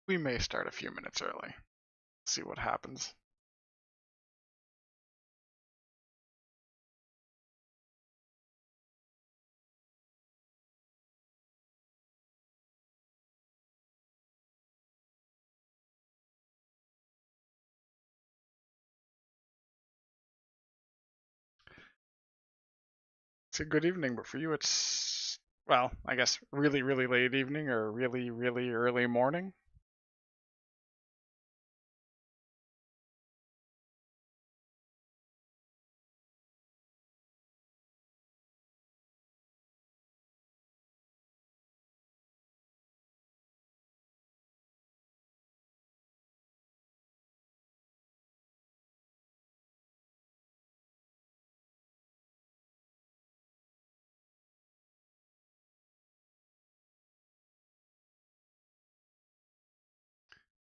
We may start a few minutes early. See what happens. It's a good evening, but for you it's, well, I guess really, really late evening or really, really early morning.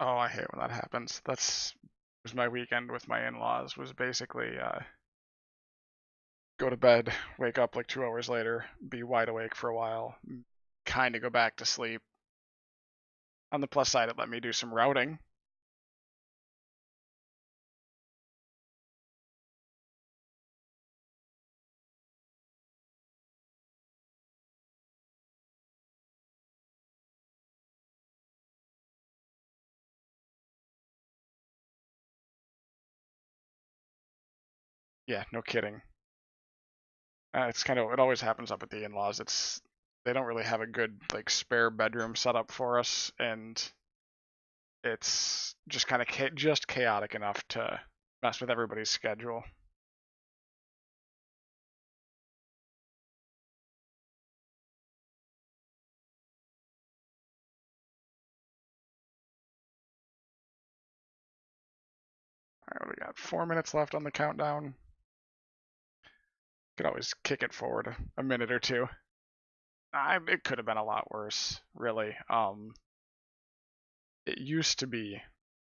Oh, I hate when that happens. Was my weekend with my in-laws was basically go to bed, wake up like 2 hours later, be wide awake for a while, kind of go back to sleep. On the plus side, it let me do some routing. Yeah, no kidding. It's kind of, it always happens up at the in-laws. They don't really have a good like spare bedroom set up for us, and it's just kind of just chaotic enough to mess with everybody's schedule. All right, we got 4 minutes left on the countdown. Could always kick it forward a minute or two. It could have been a lot worse, really. It used to be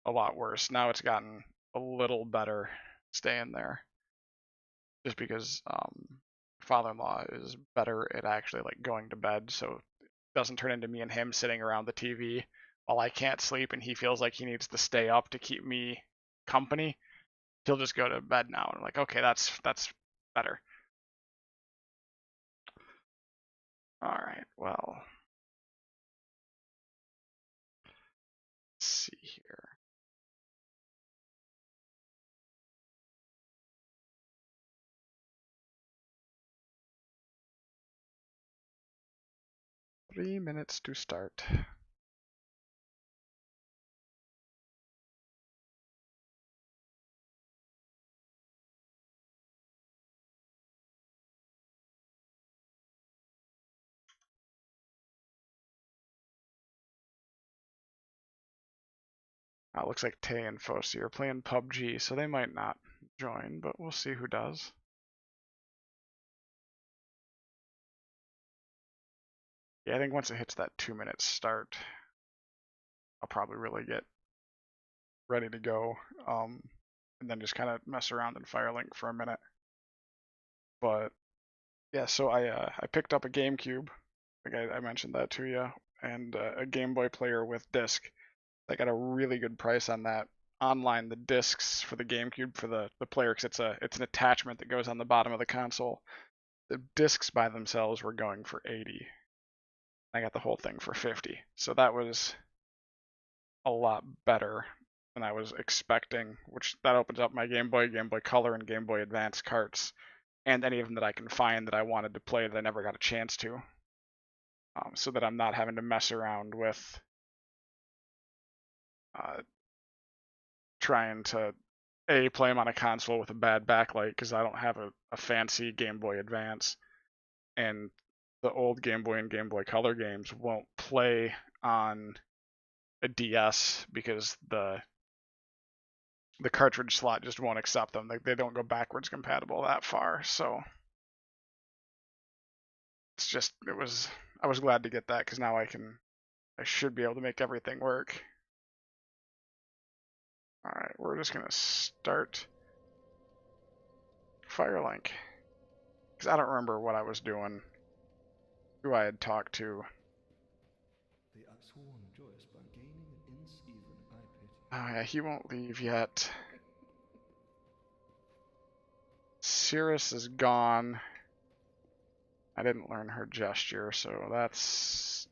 a lot worse. Now it's gotten a little better staying there, just because father-in-law is better at actually like going to bed, so it doesn't turn into me and him sitting around the TV while I can't sleep and he feels like he needs to stay up to keep me company. He'll just go to bed now, and I'm like, okay, that's better. All right, well, let's see here. Three minutes to start. Looks like Tay and Focie are playing PUBG, so they might not join, but we'll see who does. Yeah, I think once it hits that 2 minute start, I'll probably really get ready to go, and then just kind of mess around in Firelink for a minute. But yeah, so I picked up a GameCube, like I mentioned that to you, and a Game Boy player with disc. I got a really good price on that online. The discs for the GameCube for the player, because it's an attachment that goes on the bottom of the console. The discs by themselves were going for 80. I got the whole thing for 50. So that was a lot better than I was expecting, which that opens up my Game Boy, Game Boy Color, and Game Boy Advance carts, and any of them that I can find that I wanted to play that I never got a chance to, so that I'm not having to mess around with uh, trying to play them on a console with a bad backlight because I don't have a fancy Game Boy Advance, and the old Game Boy and Game Boy Color games won't play on a DS because the cartridge slot just won't accept them. They don't go backwards compatible that far. So it's just I was glad to get that because now I should be able to make everything work. All right, we're just gonna start Firelink because I don't remember what I was doing, who I had talked to. They are so joyous by gaining an Oh yeah, he won't leave yet. Cirrus is gone. I didn't learn her gesture, so that's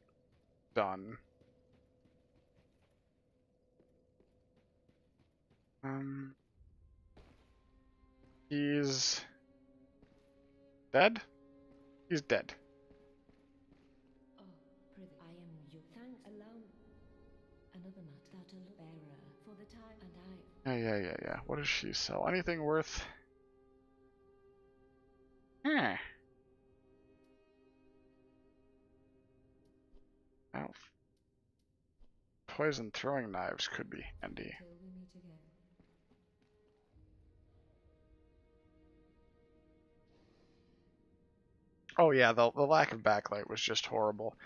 done. He's dead? He's dead. Oh, I am you. Thanks. Allow another matter bearer for the time, and I. Yeah. What does she sell? Anything worth? Eh. Well, poison throwing knives could be handy. Till we meet again. Oh yeah, the lack of backlight was just horrible.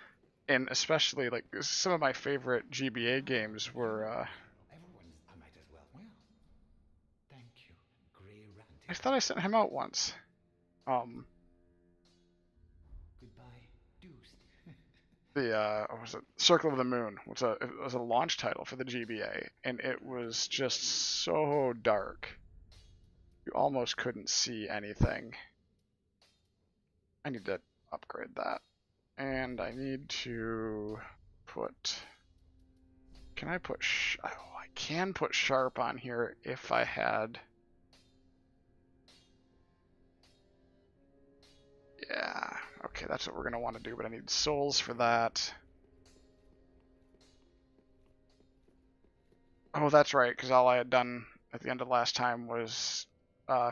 And especially, like, some of my favorite GBA games were, I might as well. Well, thank you, Grey Ranted. I thought I sent him out once. Goodbye, Deuced. What was it? Circle of the Moon. It was a launch title for the GBA, and it was just so dark. You almost couldn't see anything. I need to upgrade that. And I need to put... Can I put... Oh, I can put Sharp on here if I had... Yeah, okay, that's what we're going to want to do, but I need souls for that. Oh, that's right, because all I had done at the end of last time was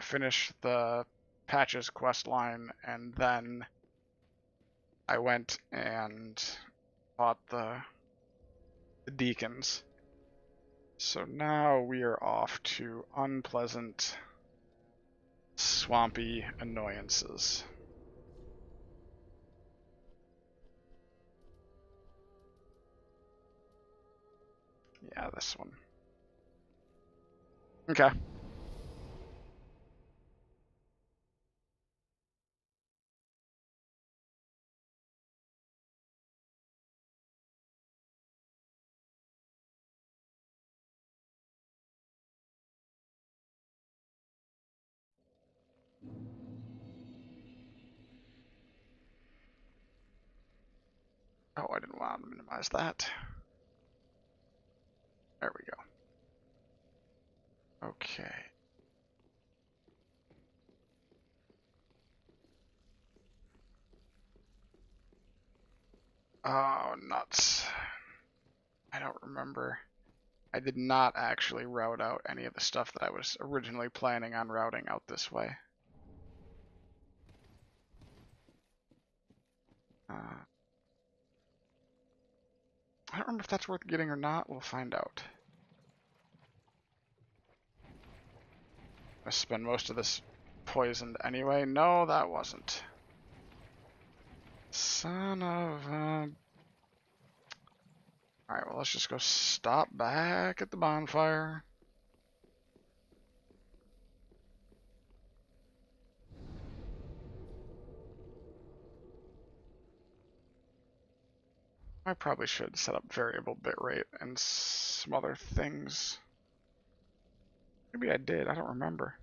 finish the Patches quest line, and then I went and bought the deacons. So now we are off to unpleasant, swampy annoyances. Yeah, this one. Okay. Oh, I didn't want to minimize that. There we go. Okay. Oh, nuts. I don't remember. I did not actually route out any of the stuff that I was originally planning on routing out this way. I don't remember if that's worth getting or not. We'll find out. I spend most of this poisoned anyway. No, that wasn't. Son of a... Alright, well, let's just go stop back at the bonfire. I probably should set up variable bitrate and some other things. Maybe I did, I don't remember.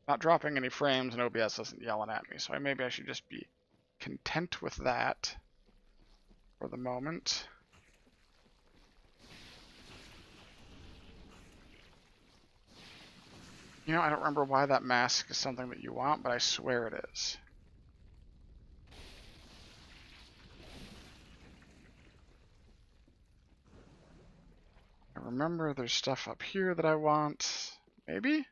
Not dropping any frames and OBS isn't yelling at me, so maybe I should just be content with that for the moment. You know, I don't remember why that mask is something that you want, but I swear it is. I remember there's stuff up here that I want. Maybe?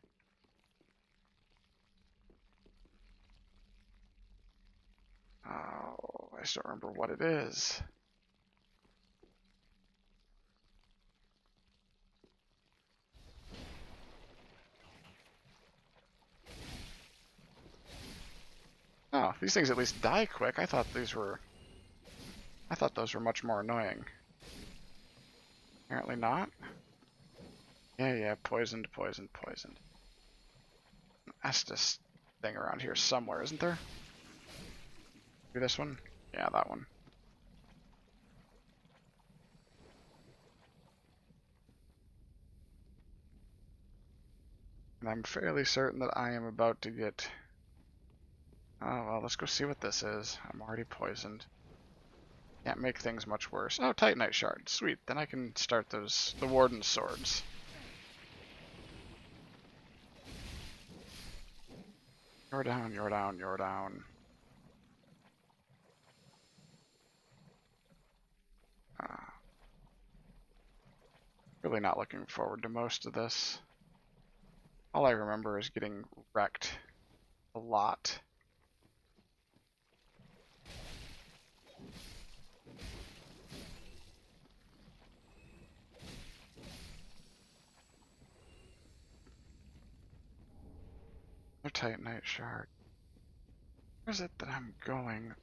Oh, I just don't remember what it is. Oh, these things at least die quick. I thought those were much more annoying. Apparently not. Yeah, poisoned. Estus thing around here somewhere, isn't there? Maybe this one? Yeah, that one. And I'm fairly certain that I am about to get... Oh, well, let's go see what this is. I'm already poisoned. Can't make things much worse. Oh, Titanite Shard. Sweet. Then I can start the Warden's Swords. You're down, you're down, you're down. Really not looking forward to most of this. All I remember is getting wrecked a lot. No Titanite Shard. Where is it that I'm going?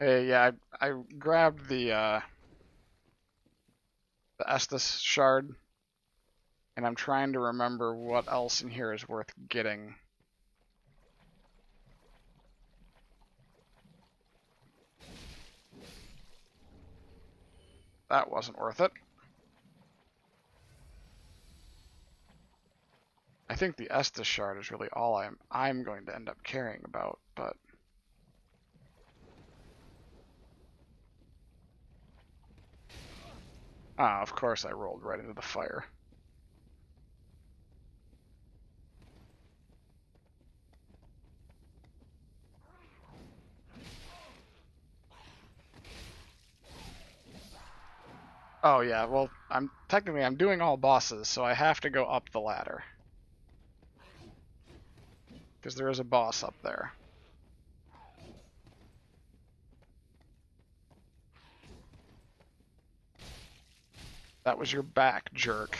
Hey, yeah, I grabbed the Estus Shard, and I'm trying to remember what else in here is worth getting. That wasn't worth it. I think the Estus Shard is really all I'm going to end up caring about, but of course I rolled right into the fire. Oh yeah, well, I'm doing all bosses, so I have to go up the ladder. Because there is a boss up there. That was your back, jerk.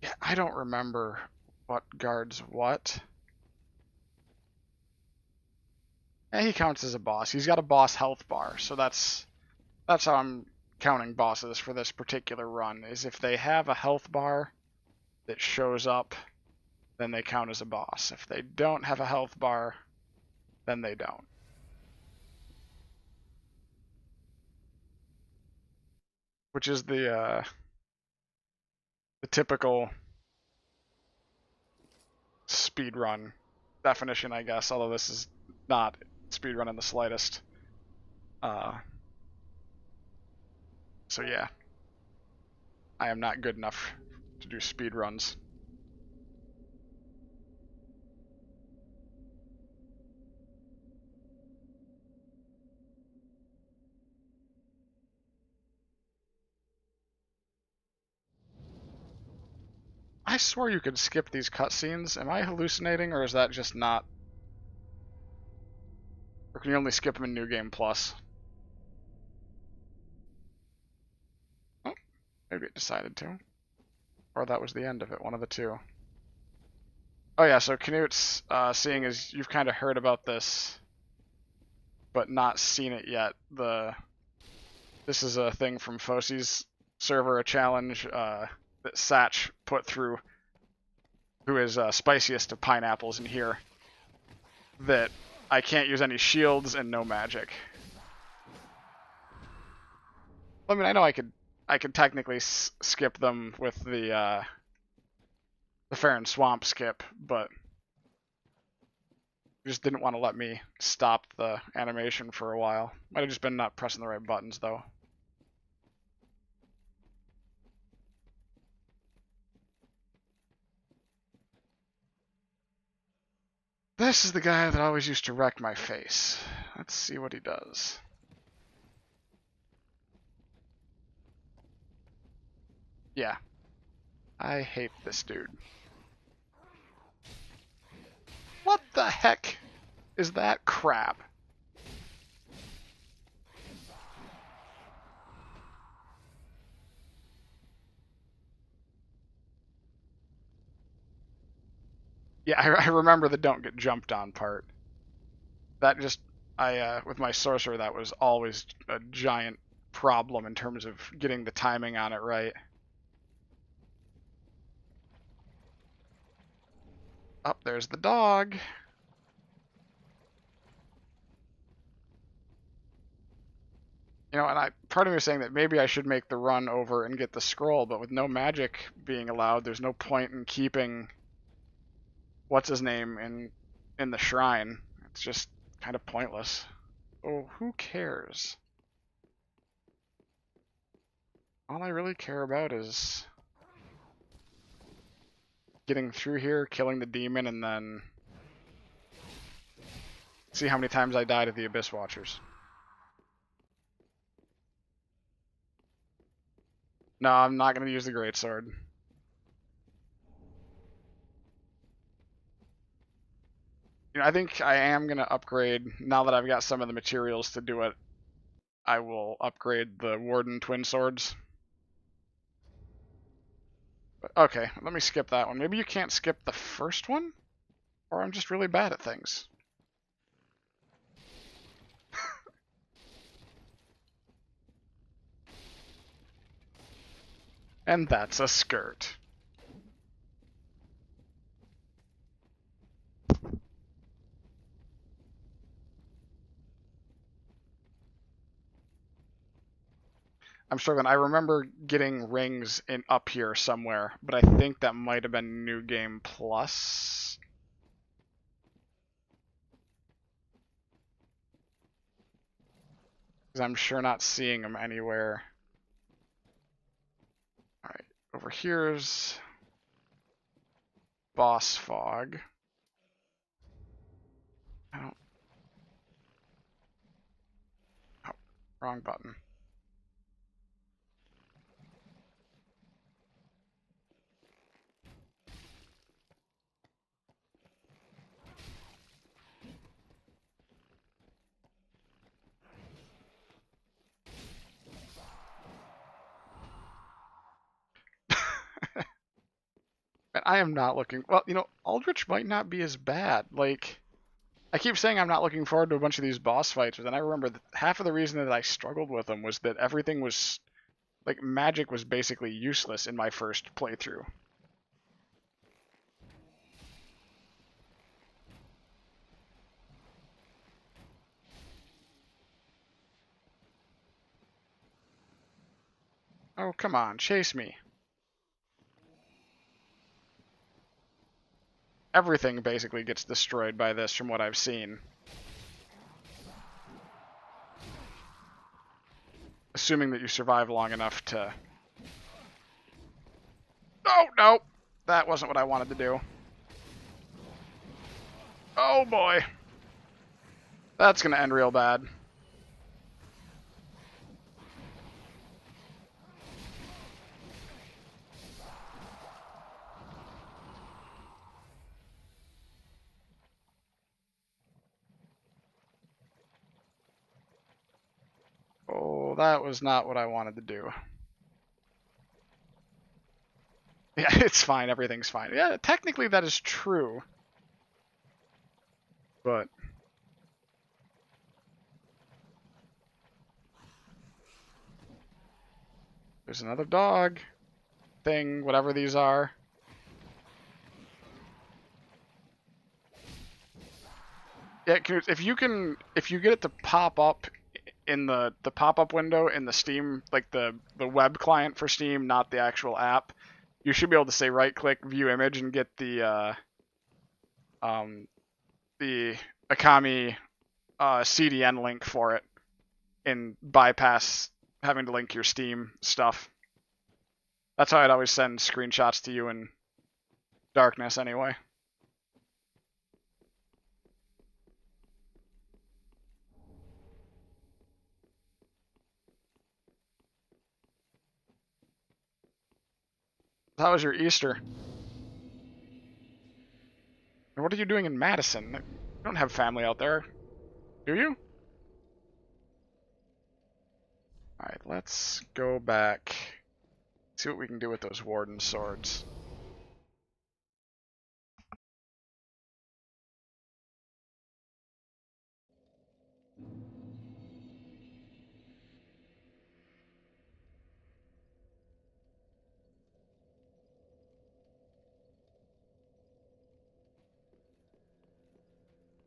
Yeah, I don't remember what guards what. Yeah, he counts as a boss. He's got a boss health bar, so that's how I'm counting bosses for this particular run, is if they have a health bar that shows up, then they count as a boss. If they don't have a health bar, then they don't. Which is the typical speedrun definition, I guess, although this is not speedrun in the slightest. So yeah, I am not good enough to do speedruns. I swore you could skip these cutscenes. Am I hallucinating, or is that just not? Or can you only skip them in New Game Plus? Oh, maybe it decided to. Or that was the end of it, one of the two. Oh yeah, so Knut's, seeing as you've kind of heard about this, but not seen it yet, this is a thing from FocieServer, a challenge that Satch put through, who is spiciest of pineapples in here, that I can't use any shields and no magic. I mean, I know I could technically skip them with the Farron Swamp skip, but just didn't want to let me stop the animation for a while. Might have just been not pressing the right buttons, though. This is the guy that always used to wreck my face. Let's see what he does. Yeah. I hate this dude. What the heck is that crap? Yeah, I remember the don't get jumped on part. That just, with my sorcerer, that was always a giant problem in terms of getting the timing on it right. Up there's the dog. You know, and part of me was saying that maybe I should make the run over and get the scroll, but with no magic being allowed, there's no point in keeping what's his name in the shrine. It's just kind of pointless. Oh, who cares? All I really care about is getting through here, killing the demon, and then see how many times I die to the Abyss Watchers. No, I'm not going to use the Greatsword. You know, I think I am going to upgrade, now that I've got some of the materials to do it, I will upgrade the Warden Twin Swords. But, okay, let me skip that one. Maybe you can't skip the first one? Or I'm just really bad at things. And that's a skirt. I'm struggling. I remember getting rings in up here somewhere, but I think that might have been New Game Plus. Because I'm sure not seeing them anywhere. Alright, over here's Boss Fog. I don't... Oh, wrong button. And I am not looking... Well, you know, Aldrich might not be as bad. Like, I keep saying I'm not looking forward to a bunch of these boss fights, but then I remember that half of the reason that I struggled with them was that everything was... Like, magic was basically useless in my first playthrough. Oh, come on, chase me. Everything basically gets destroyed by this from what I've seen. Assuming that you survive long enough to... Oh, no! That wasn't what I wanted to do. Oh, boy. That's gonna end real bad. Oh, that was not what I wanted to do. Yeah, it's fine. Everything's fine. Yeah, technically that is true. But... There's another dog. Thing, whatever these are. Yeah, if you get it to pop up in the pop-up window in the Steam, like the web client for Steam, not the actual app, you should be able to say right-click, view image, and get the Akami CDN link for it, and bypass having to link your Steam stuff. That's how I'd always send screenshots to you in Darkness, anyway. How was your Easter? And what are you doing in Madison? You don't have family out there, do you? Alright, let's go back. See what we can do with those Warden Swords.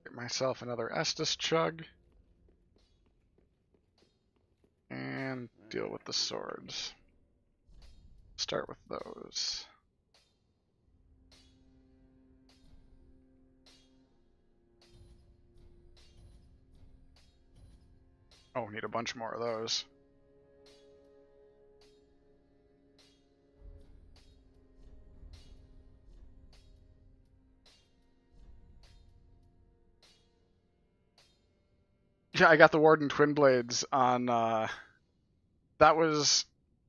Get myself another Estus Chug. deal with the swords. Start with those. Oh, need a bunch more of those. Yeah, I got the Warden Twin Blades on, that was,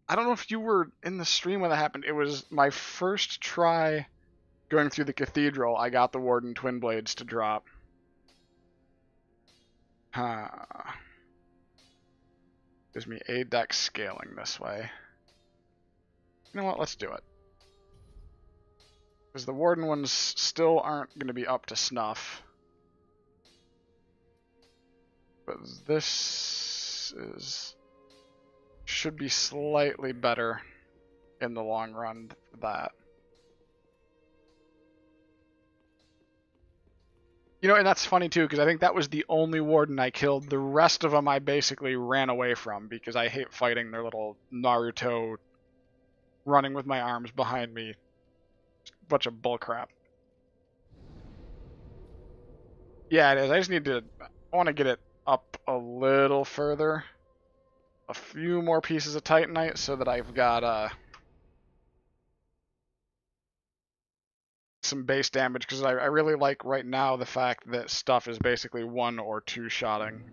I don't know if you were in the stream when that happened. It was my first try going through the cathedral. I got the Warden Twin Blades to drop. Gives me a deck scaling this way. You know what, let's do it. Because the Warden ones still aren't going to be up to snuff. But this should be slightly better in the long run than that. You know, and that's funny too, because I think that was the only Warden I killed. The rest of them I basically ran away from because I hate fighting their little Naruto running with my arms behind me. Bunch of bullcrap. Yeah, it is. I just need to, I want to get it up a little further. A few more pieces of Titanite so that I've got some base damage, because I really like right now the fact that stuff is basically 1 or 2 shotting.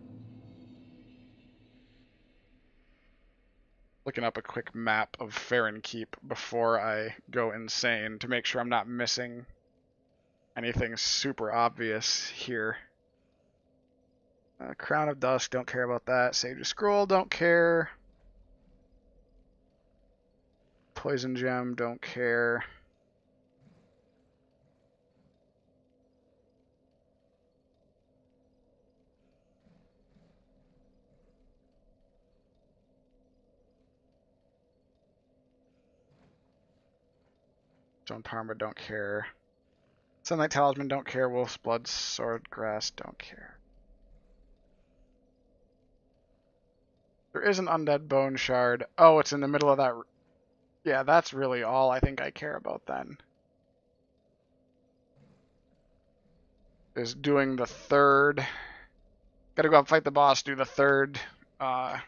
Looking up a quick map of Farron Keep before I go insane to make sure I'm not missing anything super obvious here. Crown of Dusk, don't care about that. Sage of Scroll, don't care. Poison Gem, don't care. Stone Parma, don't care. Sunlight Talisman, don't care. Wolf's Blood, Sword, Grass, don't care. There is an Undead Bone Shard. Oh, it's in the middle of that. Yeah, that's really all I think I care about then. Is doing the third. Gotta go out and fight the boss, do the third. Yeah,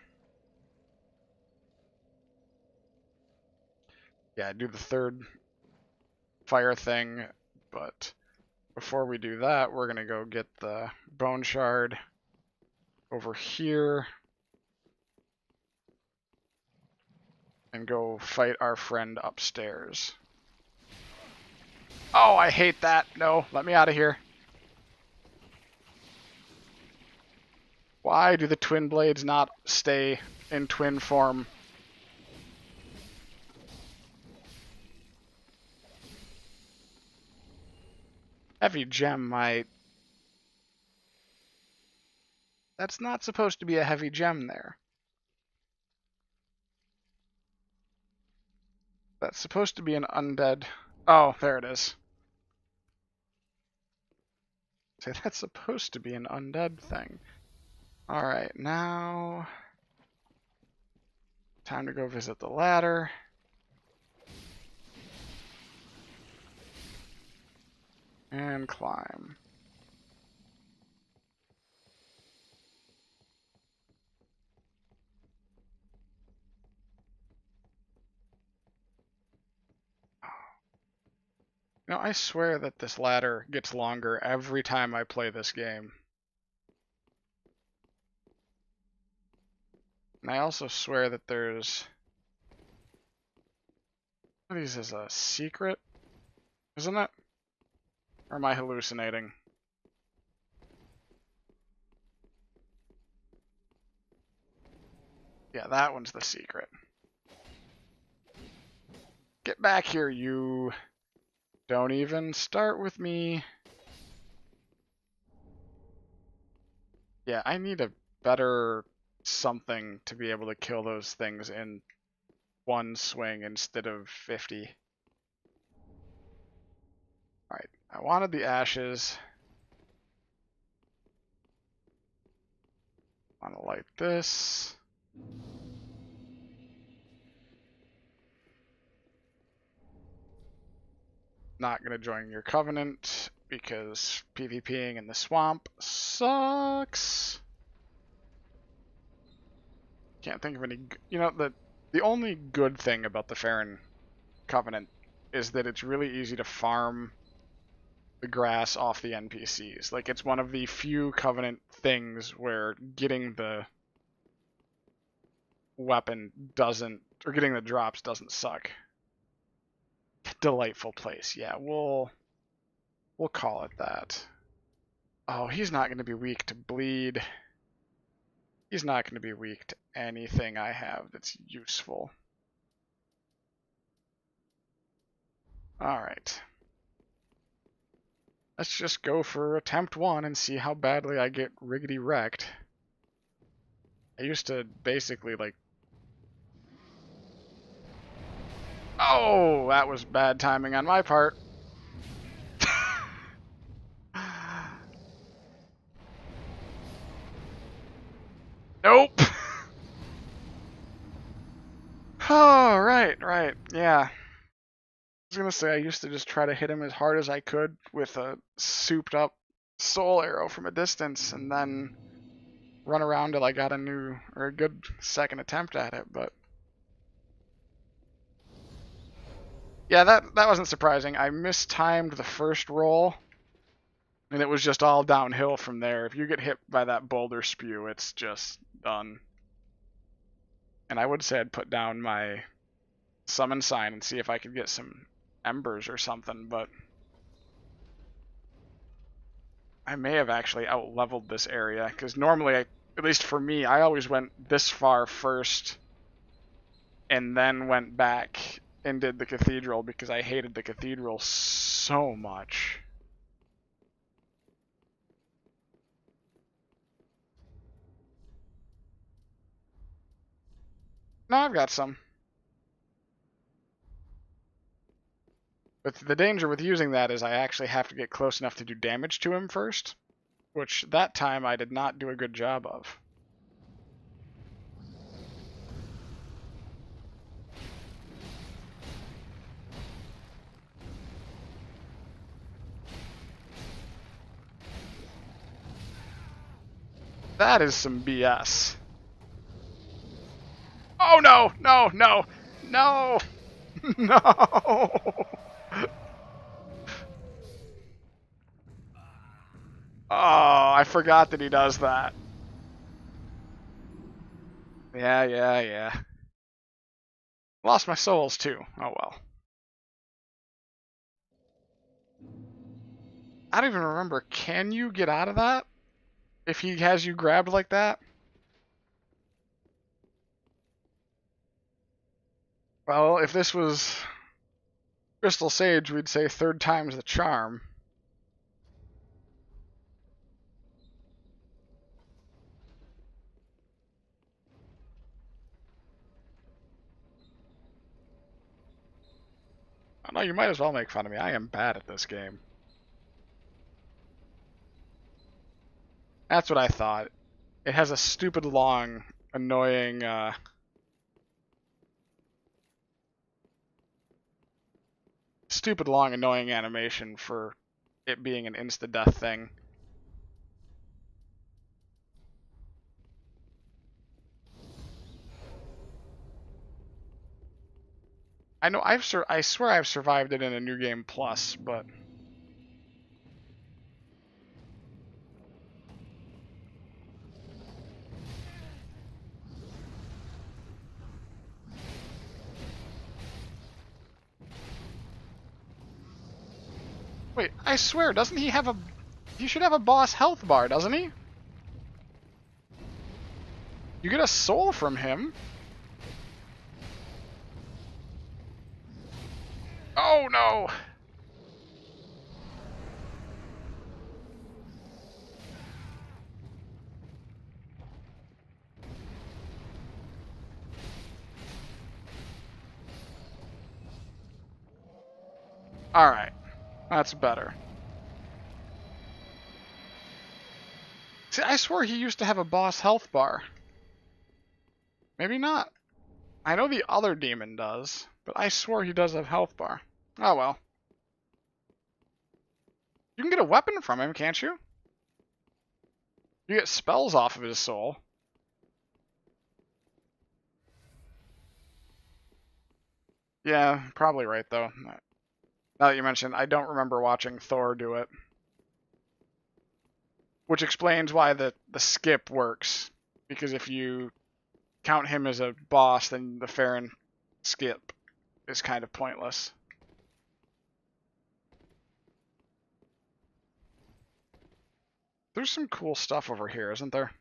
do the third fire thing. But before we do that, we're gonna go get the Bone Shard over here. And go fight our friend upstairs. Oh, I hate that. No, let me out of here. Why do the twin blades not stay in twin form? Heavy gem might... That's not supposed to be a heavy gem there. That's supposed to be an undead... Oh, there it is. Say, that's supposed to be an undead thing. Alright, now... Time to go visit the ladder. And climb. You know, I swear that this ladder gets longer every time I play this game. And I also swear that there's... One of these is a secret, isn't it? Or am I hallucinating? Yeah, that one's the secret. Get back here, you... Don't even start with me. Yeah, I need a better something to be able to kill those things in one swing instead of 50. Alright, I wanted the ashes. I want to light this. not gonna join your covenant because PvPing in the swamp sucks. Can't think of any. You know, the only good thing about the Farron covenant is that it's really easy to farm the grass off the NPCs. Like, it's one of the few covenant things where getting the weapon doesn't, or getting the drops doesn't suck. Delightful place. Yeah, we'll call it that. Oh, he's not going to be weak to bleed. He's not going to be weak to anything I have that's useful. Alright. Let's just go for attempt 1 and see how badly I get riggedy wrecked. I used to basically, like... Oh, that was bad timing on my part. Nope! Oh, right, yeah. I was gonna say I used to just try to hit him as hard as I could with a souped up soul arrow from a distance and then run around till I got a new, or a good second attempt at it, but... Yeah, that wasn't surprising. I mistimed the first roll, and it was just all downhill from there. If you get hit by that boulder spew, it's just done. And I would say I'd put down my summon sign and see if I could get some embers or something, but I may have actually out-leveled this area, because normally, at least for me, I always went this far first, and then went back and did the cathedral, because I hated the cathedral so much. No, I've got some. But the danger with using that is I actually have to get close enough to do damage to him first, which that time I did not do a good job of. That is some BS. Oh no, no, no, no, no! Oh, I forgot that he does that. Yeah. Lost my souls too. Oh well. I don't even remember. Can you get out of that if he has you grabbed like that? Well, if this was Crystal Sage, we'd say third time's the charm. Oh, no, you might as well make fun of me. I am bad at this game. That's what I thought. It has a stupid long, annoying, animation for it being an insta-death thing. I know I swear I've survived it in a New Game Plus, but wait, I swear, doesn't he have a... He should have a boss health bar, doesn't he? You get a soul from him. Oh no! Alright, that's better. See, I swear he used to have a boss health bar. Maybe not. I know the other demon does, but I swore he does have health bar. Oh well. You can get a weapon from him, can't you? You get spells off of his soul. Yeah, probably right, though. Now that you mention, I don't remember watching Thor do it. Which explains why the skip works. Because if you count him as a boss, then the Farron skip is kind of pointless. There's some cool stuff over here, isn't there?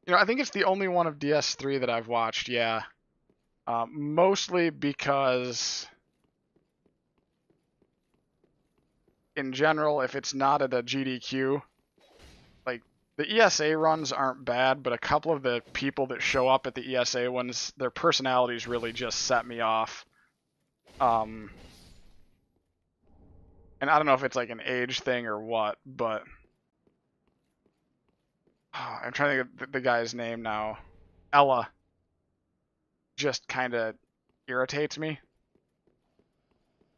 You know, I think it's the only one of DS3 that I've watched, yeah. Mostly because, in general, if it's not at a GDQ, like, the ESA runs aren't bad, but a couple of the people that show up at the ESA ones, their personalities really just set me off. And I don't know if it's like an age thing or what, but I'm trying to think of the guy's name now. Ella just kind of irritates me.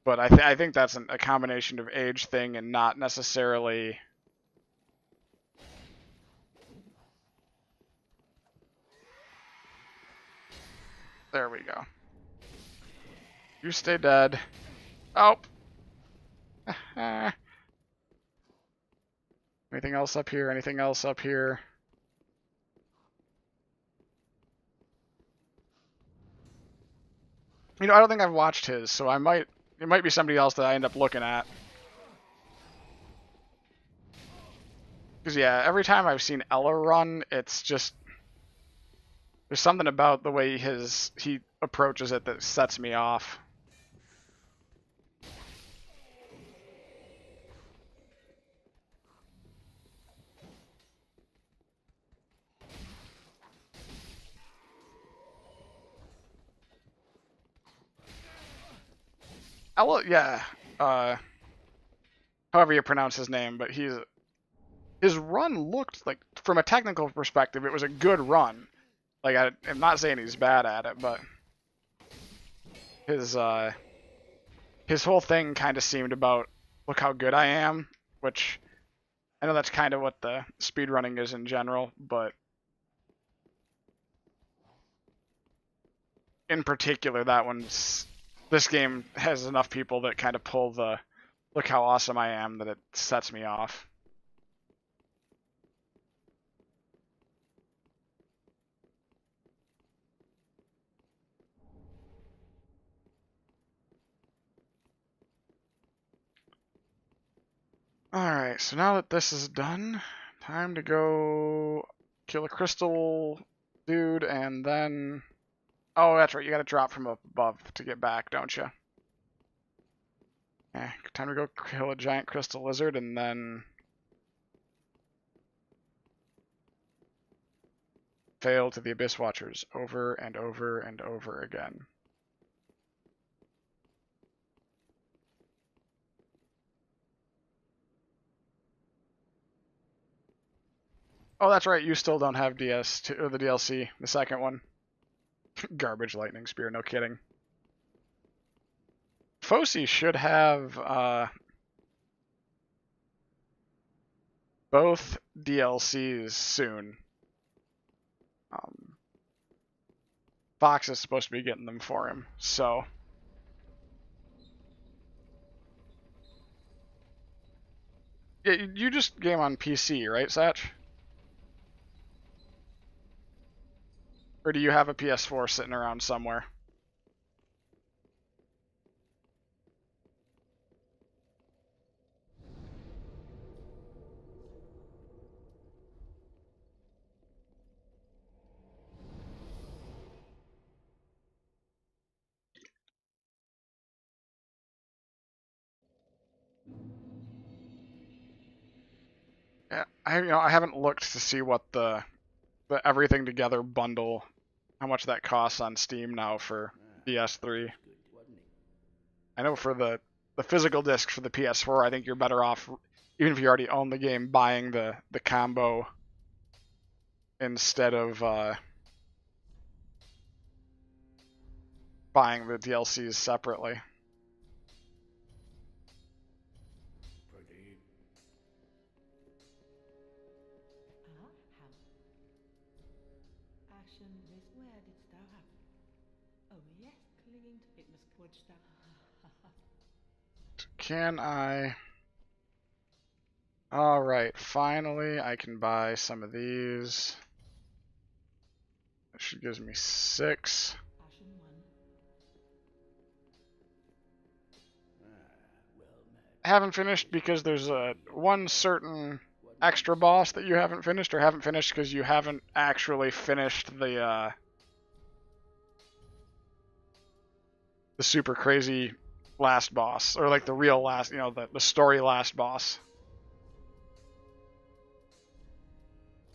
But I think that's a combination of age thing and not necessarily. There we go. You stay dead. Oh. Anything else up here? Anything else up here? You know, I don't think I've watched his, so it might be somebody else that I end up looking at. Because yeah, every time I've seen Ella run, it's just there's something about the way he approaches it that sets me off. Ella, yeah. However you pronounce his name, but his run looked like, from a technical perspective, it was a good run. Like, I'm not saying he's bad at it, but his whole thing kind of seemed about, look how good I am, which I know that's kind of what the speedrunning is in general, but in particular, this game has enough people that kind of pull the, look how awesome I am, that it sets me off. Alright, so now that this is done, time to go kill a crystal dude, and then... Oh, that's right, you gotta drop from up above to get back, don't you? Yeah, time to go kill a giant crystal lizard, and then... fail to the Abyss Watchers over and over and over again. Oh, that's right, you still don't have DS2, or the DLC, the second one. Garbage lightning spear, no kidding. Focie should have both DLCs soon. Fox is supposed to be getting them for him, so... Yeah, you just game on PC, right, Satch? Or do you have a PS4 sitting around somewhere? Yeah, I haven't looked to see what the everything together bundle, how much that costs on Steam now for PS3. I know for the physical disc for the PS4, I think you're better off, even if you already own the game, buying the combo instead of buying the DLCs separately. Proceed. How? Action this where didst thou happen? Oh yes, clinging to it must wouldst thou. Can I? Alright, finally I can buy some of these. That should gives me 6. Ashen one. I haven't finished because there's one certain extra boss that you haven't finished, or haven't finished because you haven't actually finished the super crazy last boss, or like the real last, the story last boss.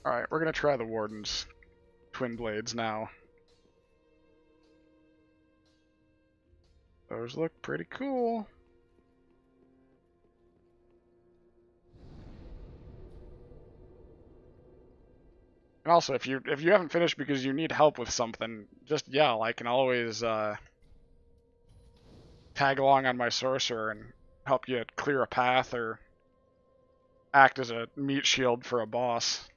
Alright, we're gonna try the Warden's Twin Blades now. Those look pretty cool. And also, if you haven't finished because you need help with something, just yell. I can always tag along on my sorcerer and help you clear a path or act as a meat shield for a boss.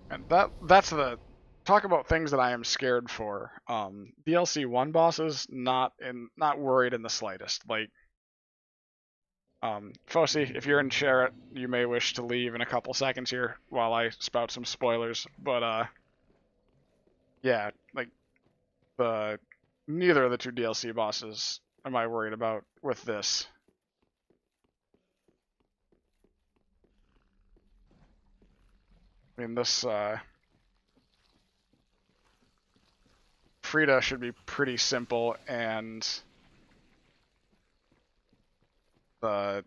And that's the talk about things that I am scared for. DLC 1 bosses, not worried in the slightest. Like, Focie, if you're in Sherrit, you may wish to leave in a couple seconds here while I spout some spoilers. But yeah, like neither of the 2 DLC bosses am I worried about with this. I mean, this Frida should be pretty simple, and the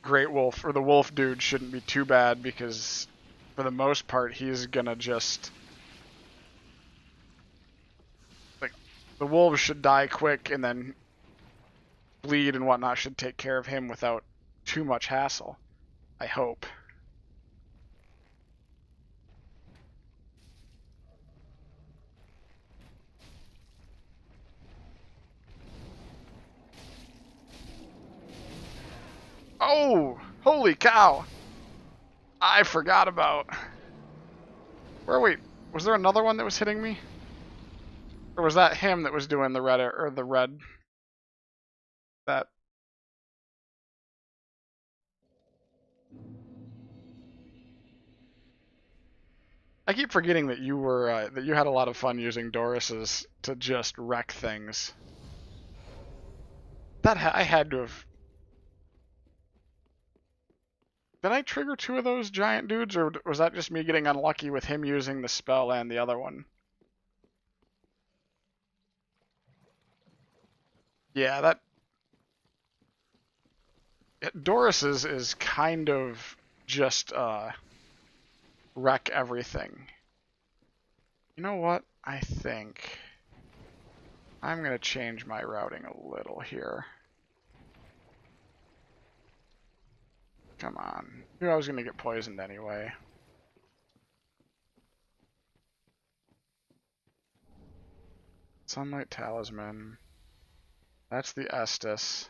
Great Wolf, or the Wolf dude, shouldn't be too bad because for the most part he's gonna just, like, the wolves should die quick, and then bleed and whatnot should take care of him without too much hassle, I hope. Oh, holy cow! I forgot about. Wait, was there another one that was hitting me? Or was that him that was doing the red, or the red? That. I keep forgetting that you were, that you had a lot of fun using Doris's to just wreck things. I had to have. Did I trigger 2 of those giant dudes, or was that just me getting unlucky with him using the spell and the other one? Yeah, that. Doris's is kind of just wreck everything. You know what? I think I'm gonna change my routing a little here. Come on. Knew I was gonna get poisoned anyway. Sunlight Talisman. That's the Estus.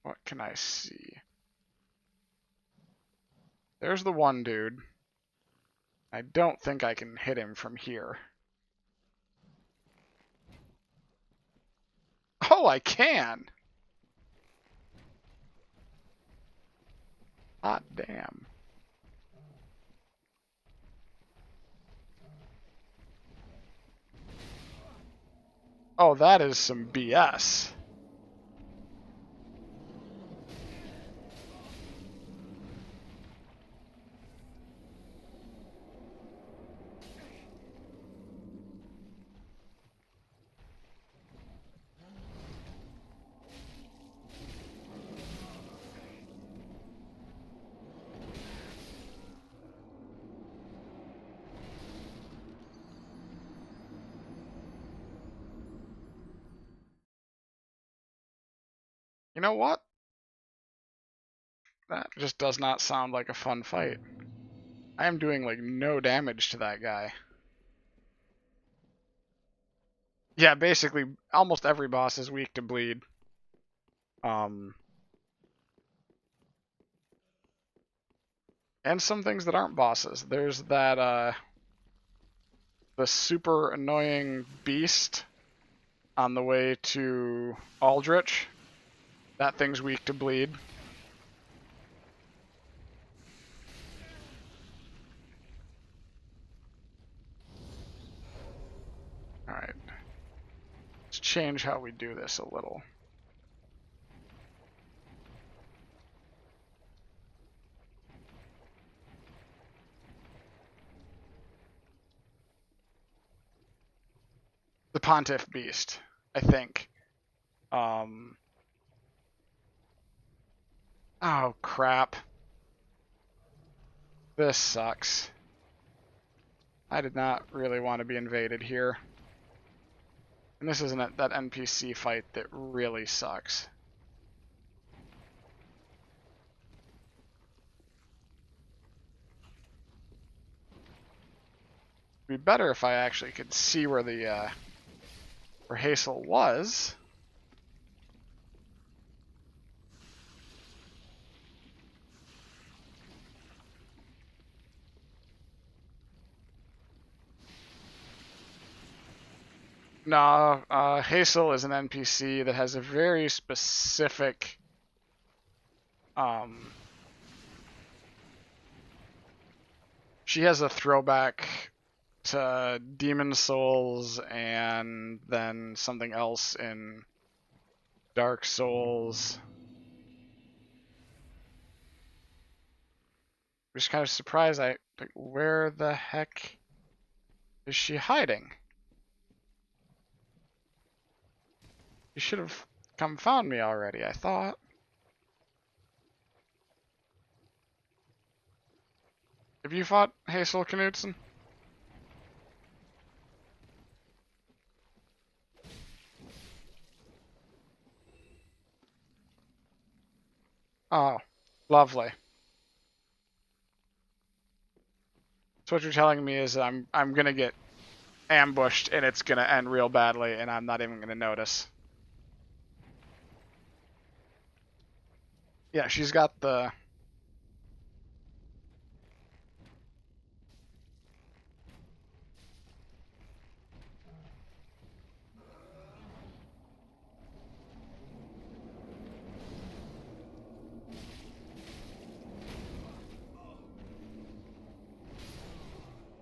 What can I see? There's the one dude. I don't think I can hit him from here. Oh, I can! Hot damn. Oh, that is some BS. You know what? That just does not sound like a fun fight. I am doing like no damage to that guy. Yeah, basically almost every boss is weak to bleed. And some things that aren't bosses. There's that the super annoying beast on the way to Aldrich. That thing's weak to bleed. Alright. Let's change how we do this a little. The Pontiff Beast, I think. Oh, crap. This sucks. I did not really want to be invaded here. And this isn't that NPC fight that really sucks. It'd be better if I actually could see where the where Hazel was. No, Hazel is an NPC that has a very specific she has a throwback to Demon Souls and then something else in Dark Souls. I'm just kind of surprised. Like, where the heck is she hiding? You should have come found me already, I thought. Have you fought Hazel Knudsen? Oh, lovely. So what you're telling me is I'm gonna get ambushed and it's gonna end real badly and I'm not even gonna notice. Yeah, she's got the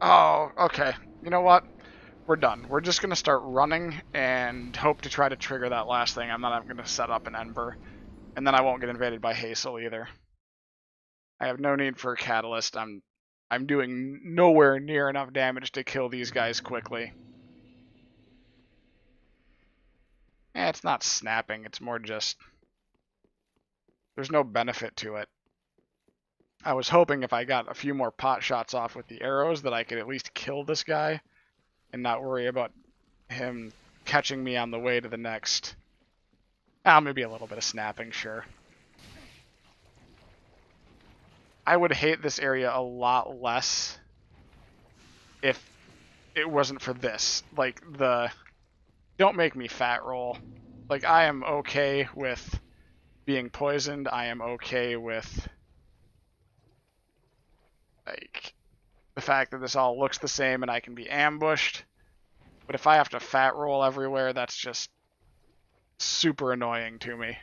Oh, okay. You know what? We're done. We're just gonna start running and hope to try to trigger that last thing. I'm not gonna set up an Ember. And then I won't get invaded by Hazel either. I have no need for a catalyst. I'm doing nowhere near enough damage to kill these guys quickly. It's not snapping, it's more just there's no benefit to it. I was hoping if I got a few more pot shots off with the arrows that I could at least kill this guy and not worry about him catching me on the way to the next. Maybe a little bit of snapping, sure. I would hate this area a lot less if it wasn't for this. Like, don't make me fat roll. Like, I am okay with being poisoned. I am okay with, like, the fact that this all looks the same and I can be ambushed. But if I have to fat roll everywhere, that's just super annoying to me.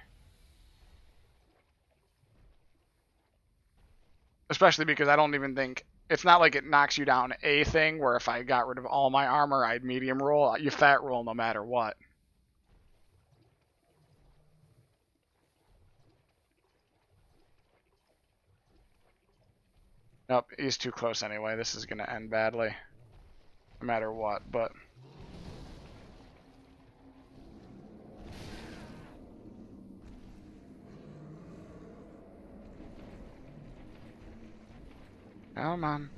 Especially because I don't even think... It's not like it knocks you down a thing where if I got rid of all my armor, I'd medium roll. You fat roll no matter what. Nope, he's too close anyway. This is going to end badly. No matter what, but... Come on.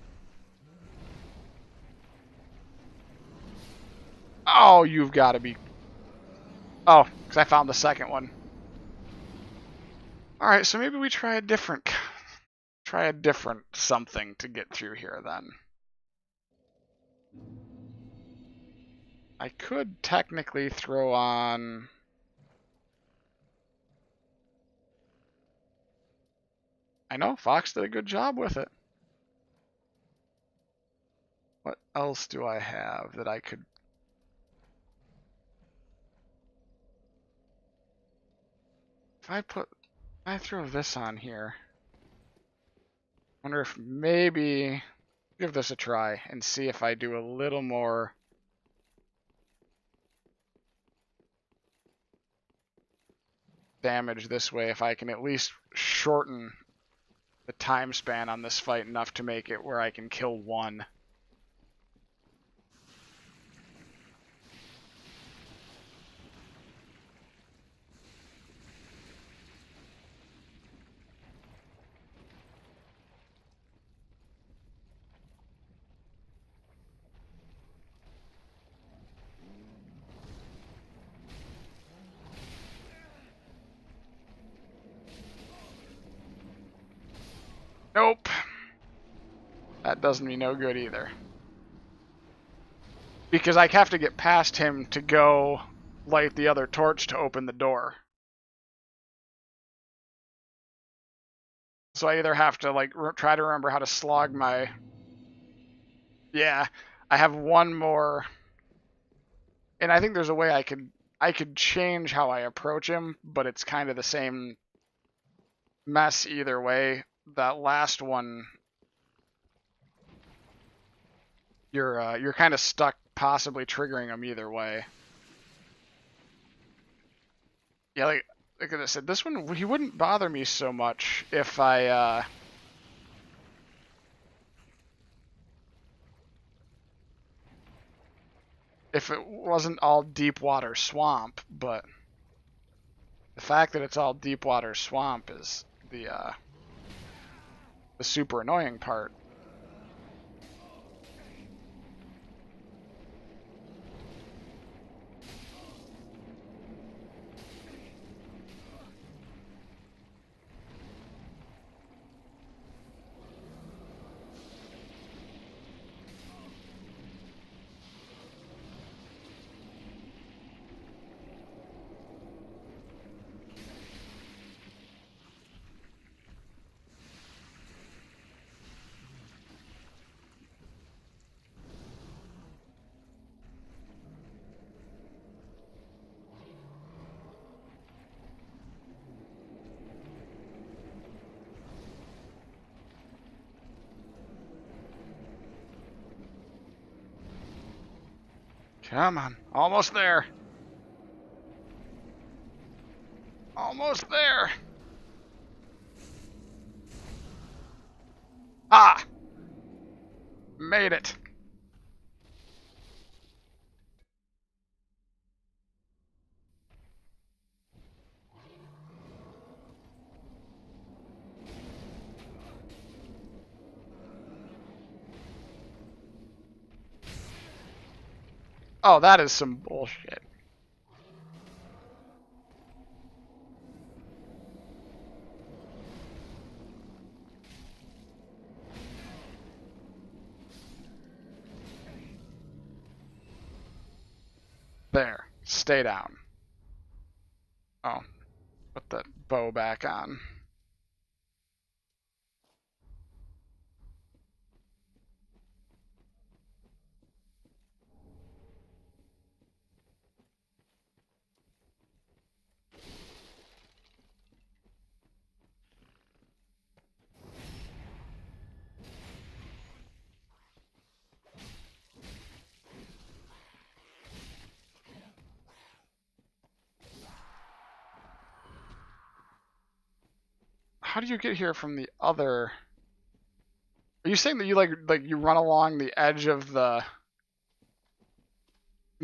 Oh, you've got to be... Oh, because I found the second one. Alright, so maybe we try a different something to get through here then. I could technically throw on... I know, Fox did a good job with it. What else do I have that I could... If I throw this on here, I wonder if maybe give this a try and see if I do a little more damage this way, if I can at least shorten the time span on this fight enough to make it where I can kill one. Nope. That does me no good either. Because I have to get past him to go light the other torch to open the door. So I either have to like try to remember how to slog my... Yeah, I have one more... And I think there's a way I could change how I approach him, but it's kind of the same mess either way. That last one, you're kind of stuck possibly triggering him either way. Yeah, like I said, this one he wouldn't bother me so much if if it wasn't all deep water swamp, but the fact that it's all deep water swamp is the super annoying part. Come on, almost there. Almost there. Ah! Made it. Oh, that is some bullshit. There. Stay down. Oh. Put the bow back on. How do you get here from the other... Are you saying that you like you run along the edge of the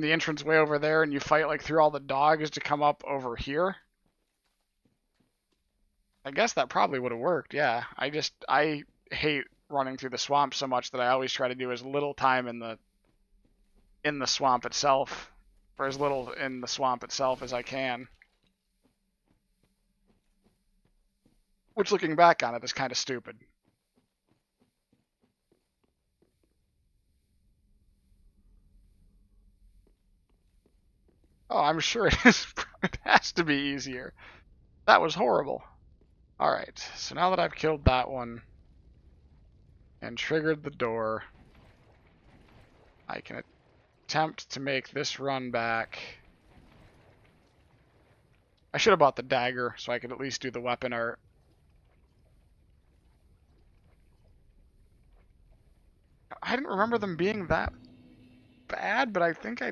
entrance way over there and you fight like through all the dogs to come up over here? I guess that probably would have worked, yeah. I hate running through the swamp so much that I always try to do as little time in the swamp itself, or as little in the swamp itself as I can. Which, looking back on it, is kind of stupid. Oh, I'm sure it is. It has to be easier. That was horrible. Alright, so now that I've killed that one and triggered the door, I can attempt to make this run back. I should have bought the dagger so I could at least do the weapon art. I didn't remember them being that bad, but I think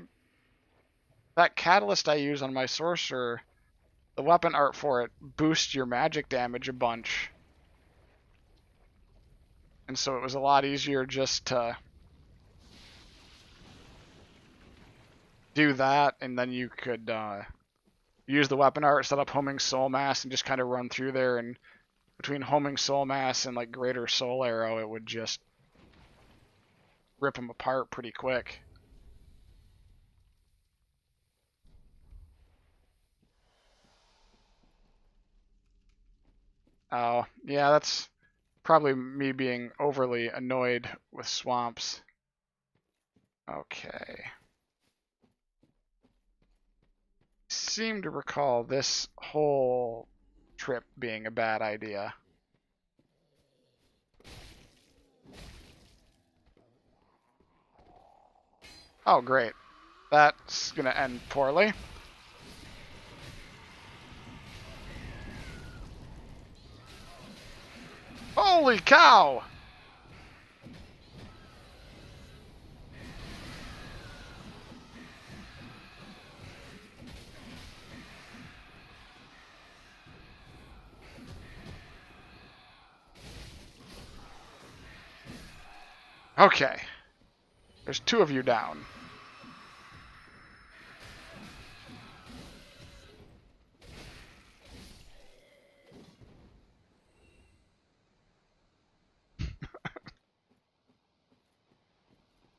that catalyst I use on my sorcerer, the weapon art for it boosts your magic damage a bunch. And so it was a lot easier just to do that, and then you could use the weapon art, set up homing soul mass, and just kind of run through there. And between homing soul mass and like greater soul arrow, it would just rip them apart pretty quick. Oh, yeah, that's probably me being overly annoyed with swamps. Okay. Seem to recall this whole trip being a bad idea. Oh, great. That's gonna end poorly. Holy cow! Okay. There's two of you down.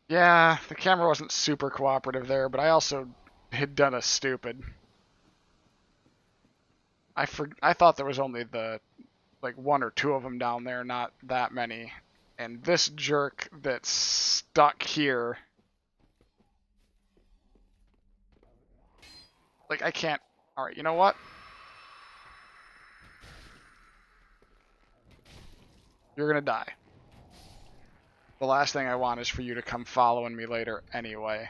Yeah, the camera wasn't super cooperative there, but I also had done a stupid. I thought there was only like one or two of them down there, not that many. And this jerk that's stuck here, like I can't. All right, you know what? You're gonna die. The last thing I want is for you to come following me later anyway.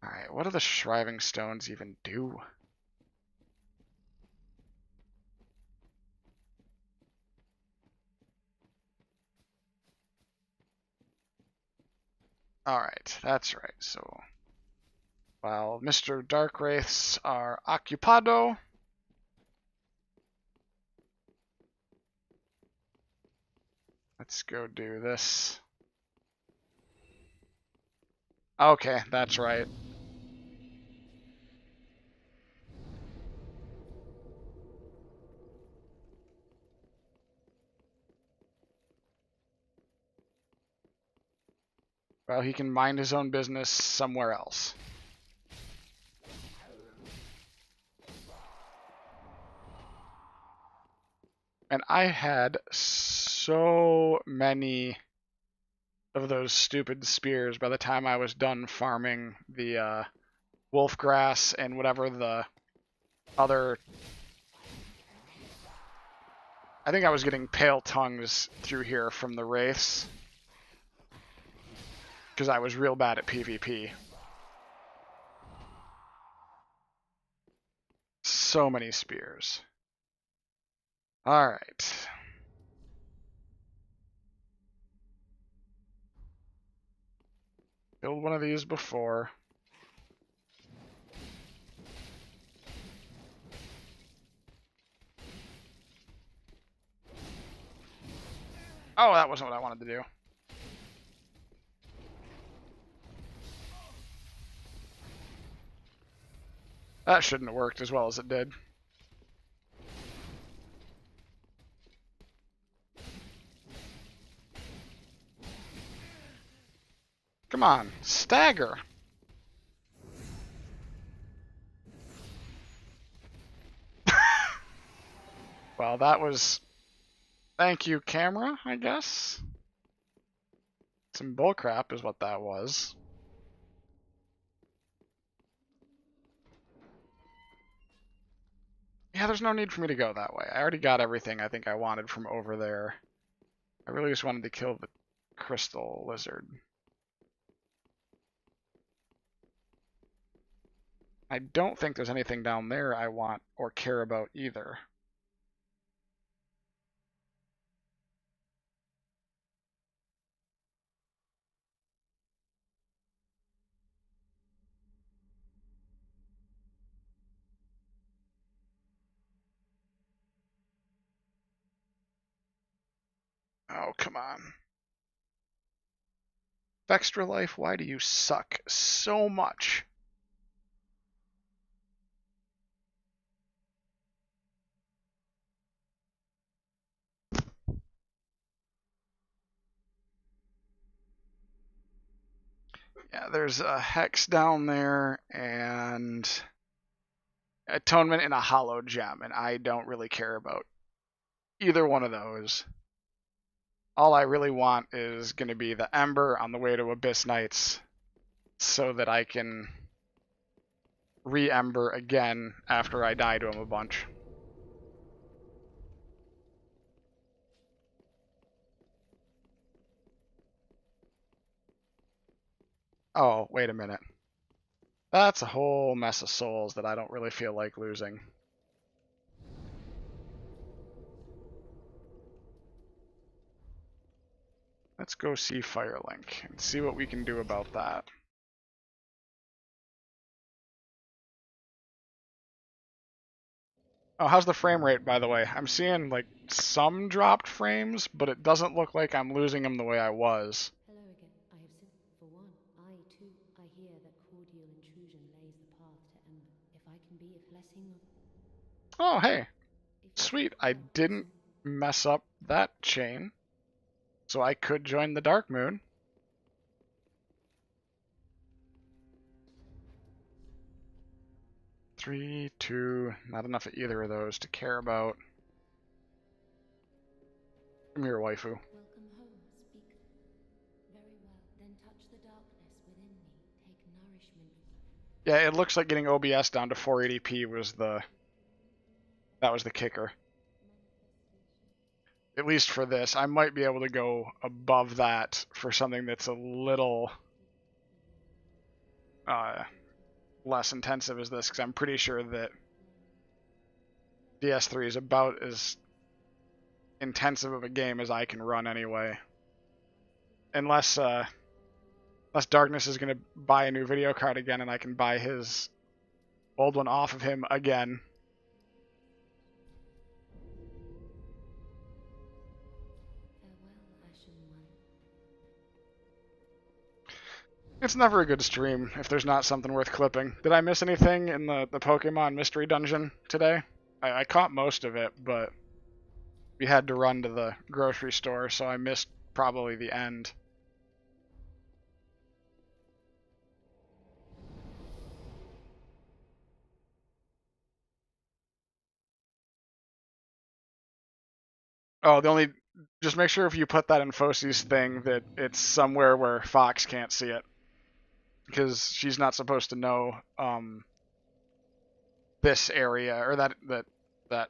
Alright, what do the Shriving Stones even do? Alright, that's right. So, while Mr. Darkwraiths are occupado, let's go do this. Okay, that's right. Well, he can mind his own business somewhere else. And I had so many of those stupid spears by the time I was done farming the wolf grass and whatever the other. I think I was getting pale tongues through here from the wraiths because I was real bad at PvP. So many spears. Alright. Killed one of these before. Oh, that wasn't what I wanted to do. That shouldn't have worked as well as it did. Come on, stagger. Well, that was... Thank you, camera, I guess? Some bullcrap is what that was. Yeah, there's no need for me to go that way. I already got everything I think I wanted from over there. I really just wanted to kill the crystal lizard. I don't think there's anything down there I want or care about either. Oh, come on. Extra life, why do you suck so much? Yeah, there's a hex down there and atonement and a hollow gem, and I don't really care about either one of those. All I really want is going to be the Ember on the way to Abyss Knights so that I can re-Ember again after I die to him a bunch. Oh, wait a minute. That's a whole mess of souls that I don't really feel like losing. Let's go see Firelink and see what we can do about that. Oh, how's the frame rate, by the way? I'm seeing, like, some dropped frames, but it doesn't look like I'm losing them the way I was. Hello again. I have seen. For one, I too, I hear that cordial intrusion lays the path to Ember. If I can be a blessing of... Oh, hey. If you Sweet. feel I called to didn't mess up that chain, so I could join the Dark Moon. Three, two, not enough of either of those to care about. Come here, waifu. Welcome home, speak. Very well, then touch the darkness within me. Take nourishment. Yeah, it looks like getting OBS down to 480p was the kicker. At least for this. I might be able to go above that for something that's a little less intensive as this, because I'm pretty sure that DS3 is about as intensive of a game as I can run anyway. Unless Darkness is going to buy a new video card again and I can buy his old one off of him again. Farewell, Ashen One. It's never a good stream if there's not something worth clipping. Did I miss anything in the Pokemon Mystery Dungeon today? I caught most of it, but we had to run to the grocery store, so I missed probably the end. Oh, just make sure if you put that in Focie's thing that it's somewhere where Fox can't see it, because she's not supposed to know this area or that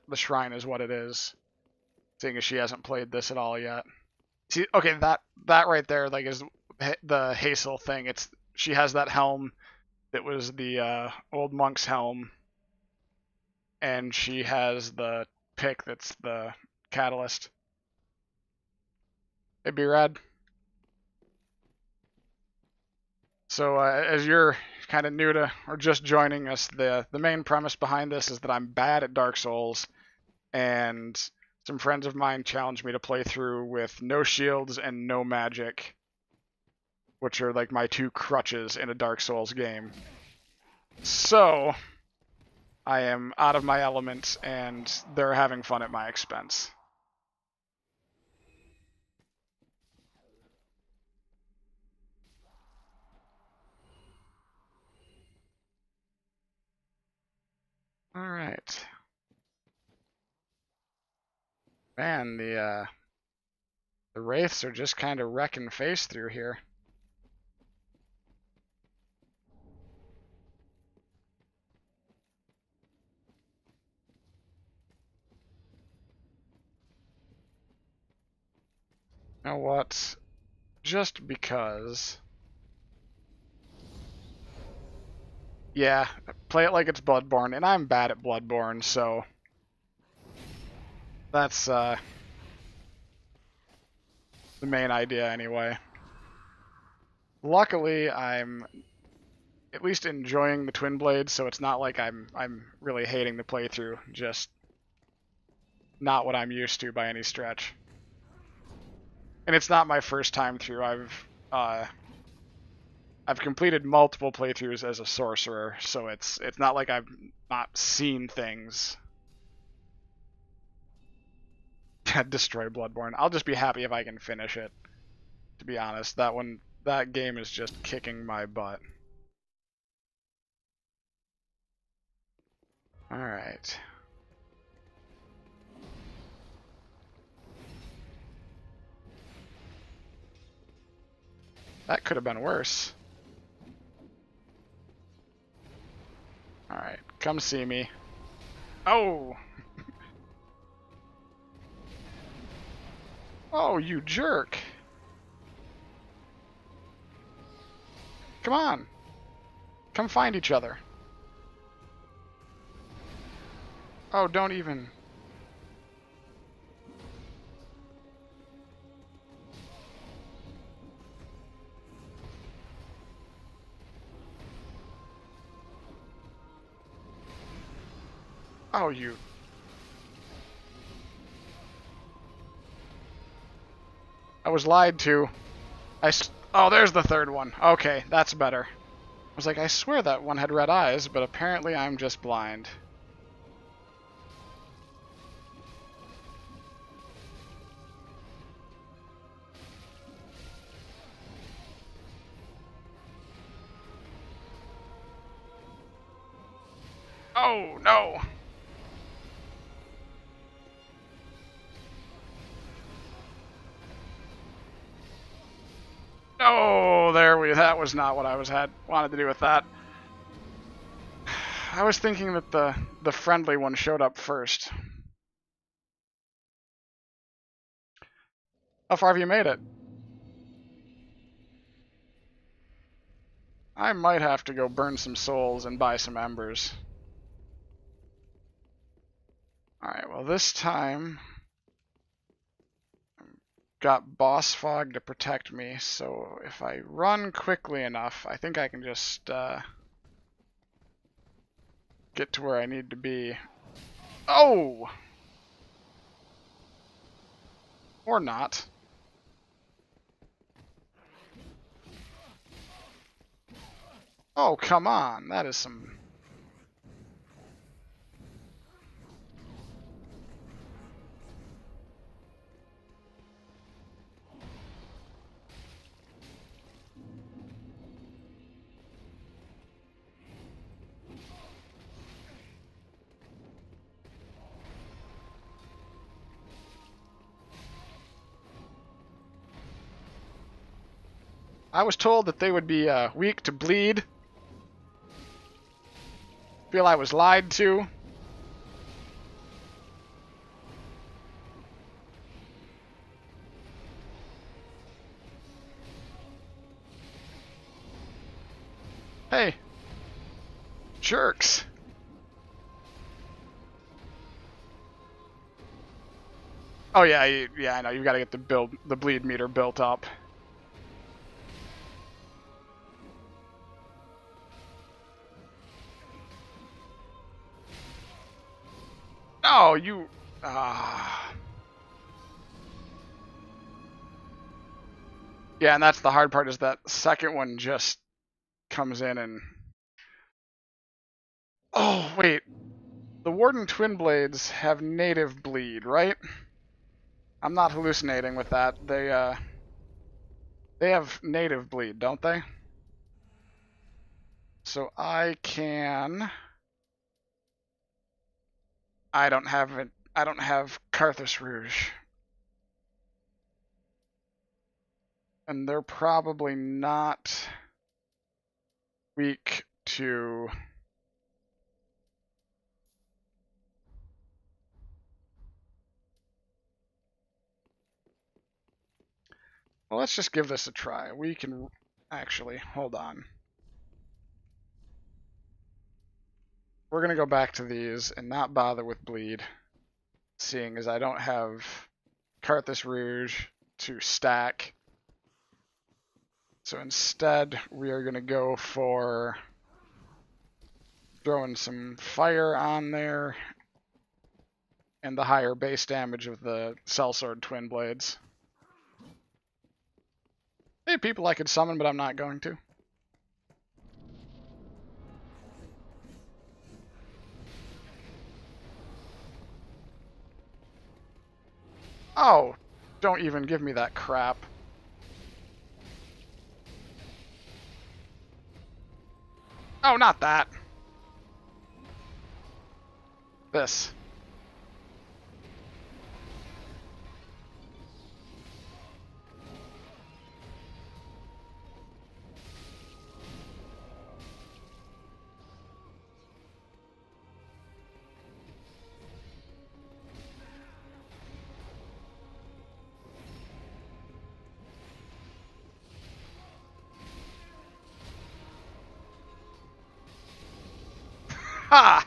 the shrine is what it is, seeing as she hasn't played this at all yet. See, okay, that right there like is the Hazel thing. She has that helm that was the old monk's helm, and she has the pick that's the catalyst. It'd be rad. So as you're kind of new to or just joining us, the main premise behind this is that I'm bad at Dark Souls, and some friends of mine challenged me to play through with no shields and no magic, which are like my two crutches in a Dark Souls game. So I am out of my element, and they're having fun at my expense. All right. Man, the wraiths are just kind of wrecking face through here. You know what? Just because. Yeah, play it like it's Bloodborne, and I'm bad at Bloodborne, so that's the main idea anyway. Luckily, I'm at least enjoying the twin blades, so it's not like I'm really hating the playthrough. Just not what I'm used to by any stretch. And it's not my first time through. I've completed multiple playthroughs as a sorcerer, so it's not like I've not seen things. Destroy Bloodborne. I'll just be happy if I can finish it. To be honest, that game is just kicking my butt. All right. That could have been worse. Alright, come see me. Oh! Oh, you jerk! Come on! Come find each other. Oh, don't even... Oh, you... I was lied to. Oh, there's the third one. Okay, that's better. I was like, I swear that one had red eyes, but apparently I'm just blind. Oh, no! Oh, that was not what I wanted to do with that. I was thinking that the friendly one showed up first. How far have you made it? I might have to go burn some souls and buy some embers. Alright, well this time I've got boss fog to protect me, so if I run quickly enough, I think I can just get to where I need to be. Oh! Or not. Oh, come on. That is some... I was told that they would be weak to bleed. Feel I was lied to. Hey. Jerks. Oh yeah, yeah, I know. You got to get the bleed meter built up. No, you. Yeah, and that's the hard part is that second one just comes in and. Oh wait, the Warden Twin Blades have native bleed, right? I'm not hallucinating with that. They have native bleed, don't they? So I can. I don't have it. I don't have Carthus Rouge. And they're probably not weak to... Well, let's just give this a try. We can actually, hold on. We're going to go back to these and not bother with bleed, seeing as I don't have Carthus Rouge to stack. So instead, we are going to go for throwing some fire on there and the higher base damage of the Sellsword Twin Blades. Hey, people I could summon, but I'm not going to. Oh, don't even give me that crap. Oh, not that. This. Ha!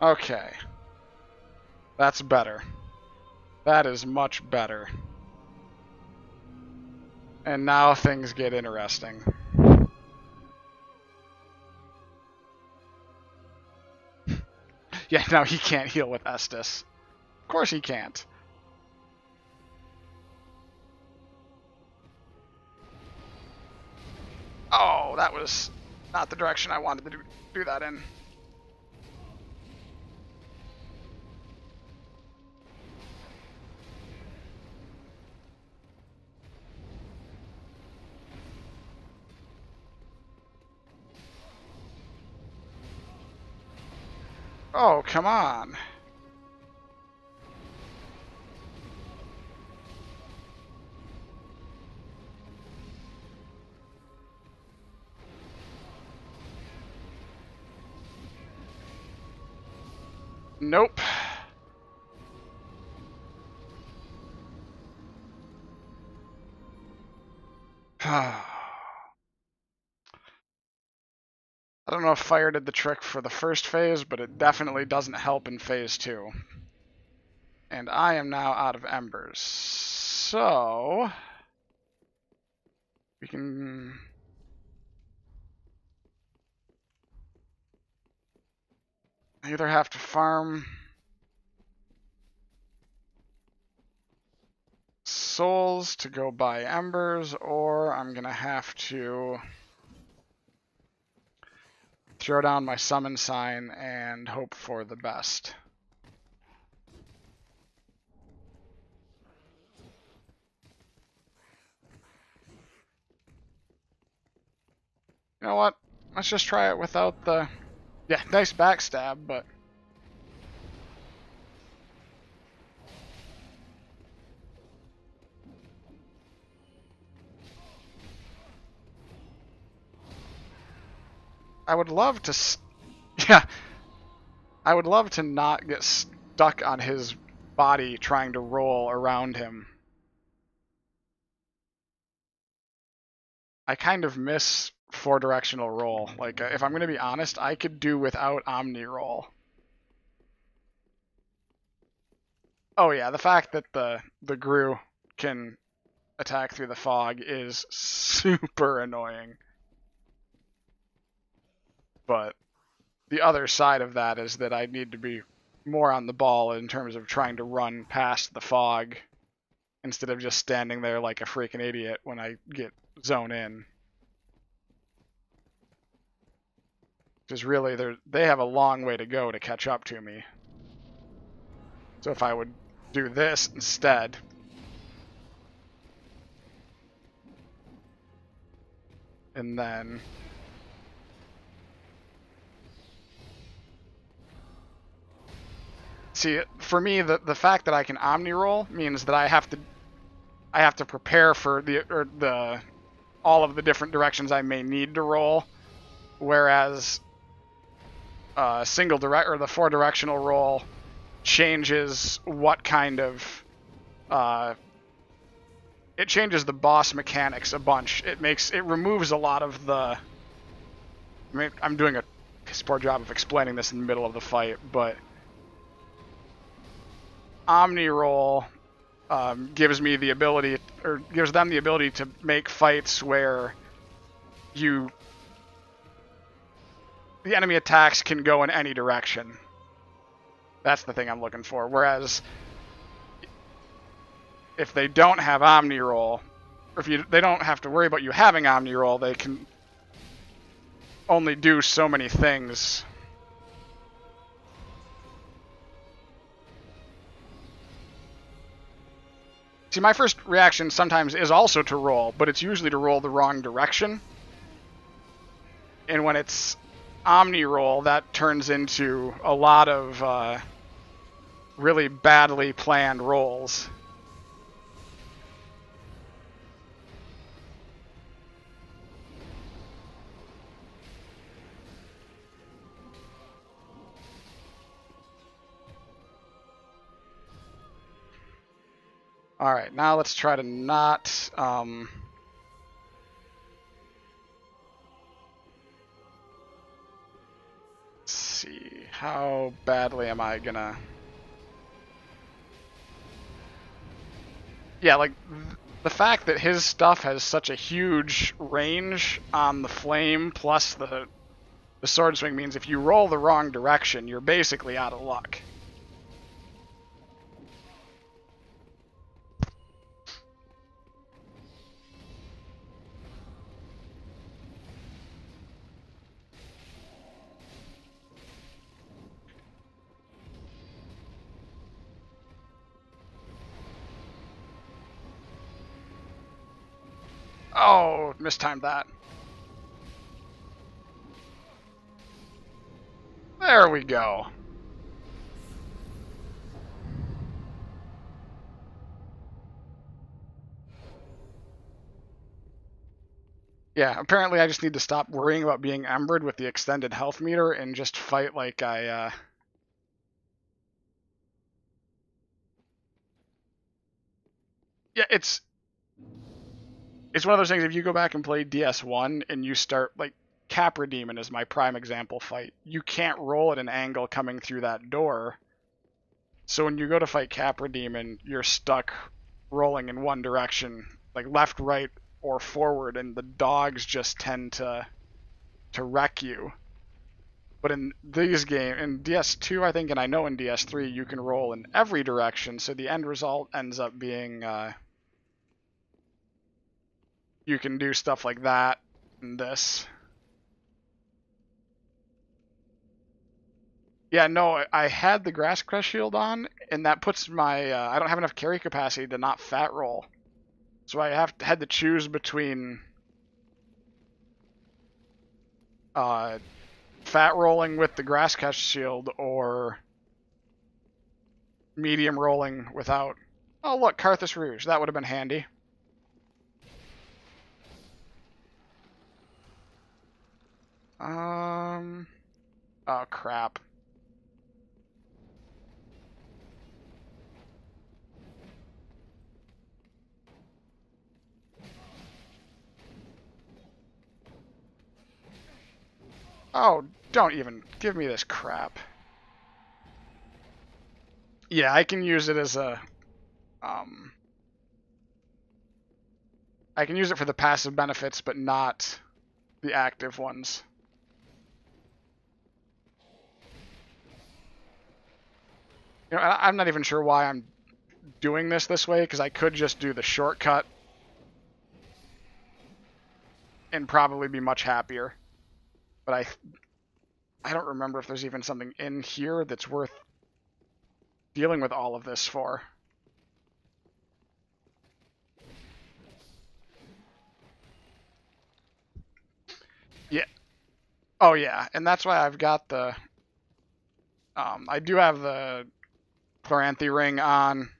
Okay. That's better. That is much better. And now things get interesting. Yeah, now he can't heal with Estus. Of course he can't. Oh, that was not the direction I wanted to do that in. Oh, come on. Nope. I don't know if fire did the trick for the first phase, but it definitely doesn't help in phase 2. And I am now out of embers. So... we can... either have to farm... souls to go buy embers, or I'm gonna have to throw down my summon sign and hope for the best. You know what? Let's just try it without the... yeah, nice backstab, but... I would love to... yeah. I would love to not get stuck on his body trying to roll around him. I kind of miss 4-directional roll. Like, if I'm going to be honest, I could do without Omni roll. Oh yeah, the fact that the Gru can attack through the fog is super annoying. But the other side of that is that I need to be more on the ball in terms of trying to run past the fog instead of just standing there like a freaking idiot when I get zone in. Because really, they have a long way to go to catch up to me. So if I would do this instead... and then See, for me, the fact that I can omni roll means that I have to prepare for the all of the different directions I may need to roll, whereas single direct or the 4-directional roll changes what kind of it changes the boss mechanics a bunch. It removes a lot of the. I mean, I'm doing a poor job of explaining this in the middle of the fight, but Omni roll gives me the ability, or gives them the ability to make fights where the enemy attacks can go in any direction. That's the thing I'm looking for. Whereas if they don't have Omni roll, or if they don't have to worry about you having Omni roll, they can only do so many things. See, my first reaction sometimes is also to roll, but it's usually to roll the wrong direction. And when it's Omni roll, that turns into a lot of really badly planned rolls. Alright, now let's try to not... let's see, how badly am I gonna... Yeah, like, the fact that his stuff has such a huge range on the flame plus the sword swing means if you roll the wrong direction, you're basically out of luck. Oh, mistimed that. There we go. Yeah, apparently I just need to stop worrying about being embered with the extended health meter and just fight like I, Yeah, it's one of those things, if you go back and play DS1 and you start, like, Capra Demon is my prime example fight. You can't roll at an angle coming through that door. So when you go to fight Capra Demon, you're stuck rolling in one direction, like left, right, or forward, and the dogs just tend to wreck you. But in these games, in DS2, I think, and I know in DS3, you can roll in every direction, so the end result ends up being you can do stuff like that in this. Yeah, no, I had the Grass Crest shield on, and that puts my I don't have enough carry capacity to not fat roll, so I had to choose between fat rolling with the Grass Crest shield or medium rolling without. Oh look, Carthus Rouge, that would have been handy. Oh crap. Oh, don't even give me this crap. Yeah, I can use it as a I can use it for the passive benefits, but not the active ones. You know, I'm not even sure why I'm doing this way, because I could just do the shortcut and probably be much happier. But I don't remember if there's even something in here that's worth dealing with all of this for. Yeah. Oh yeah, and that's why I've got the I do have the Chloranthy ring on.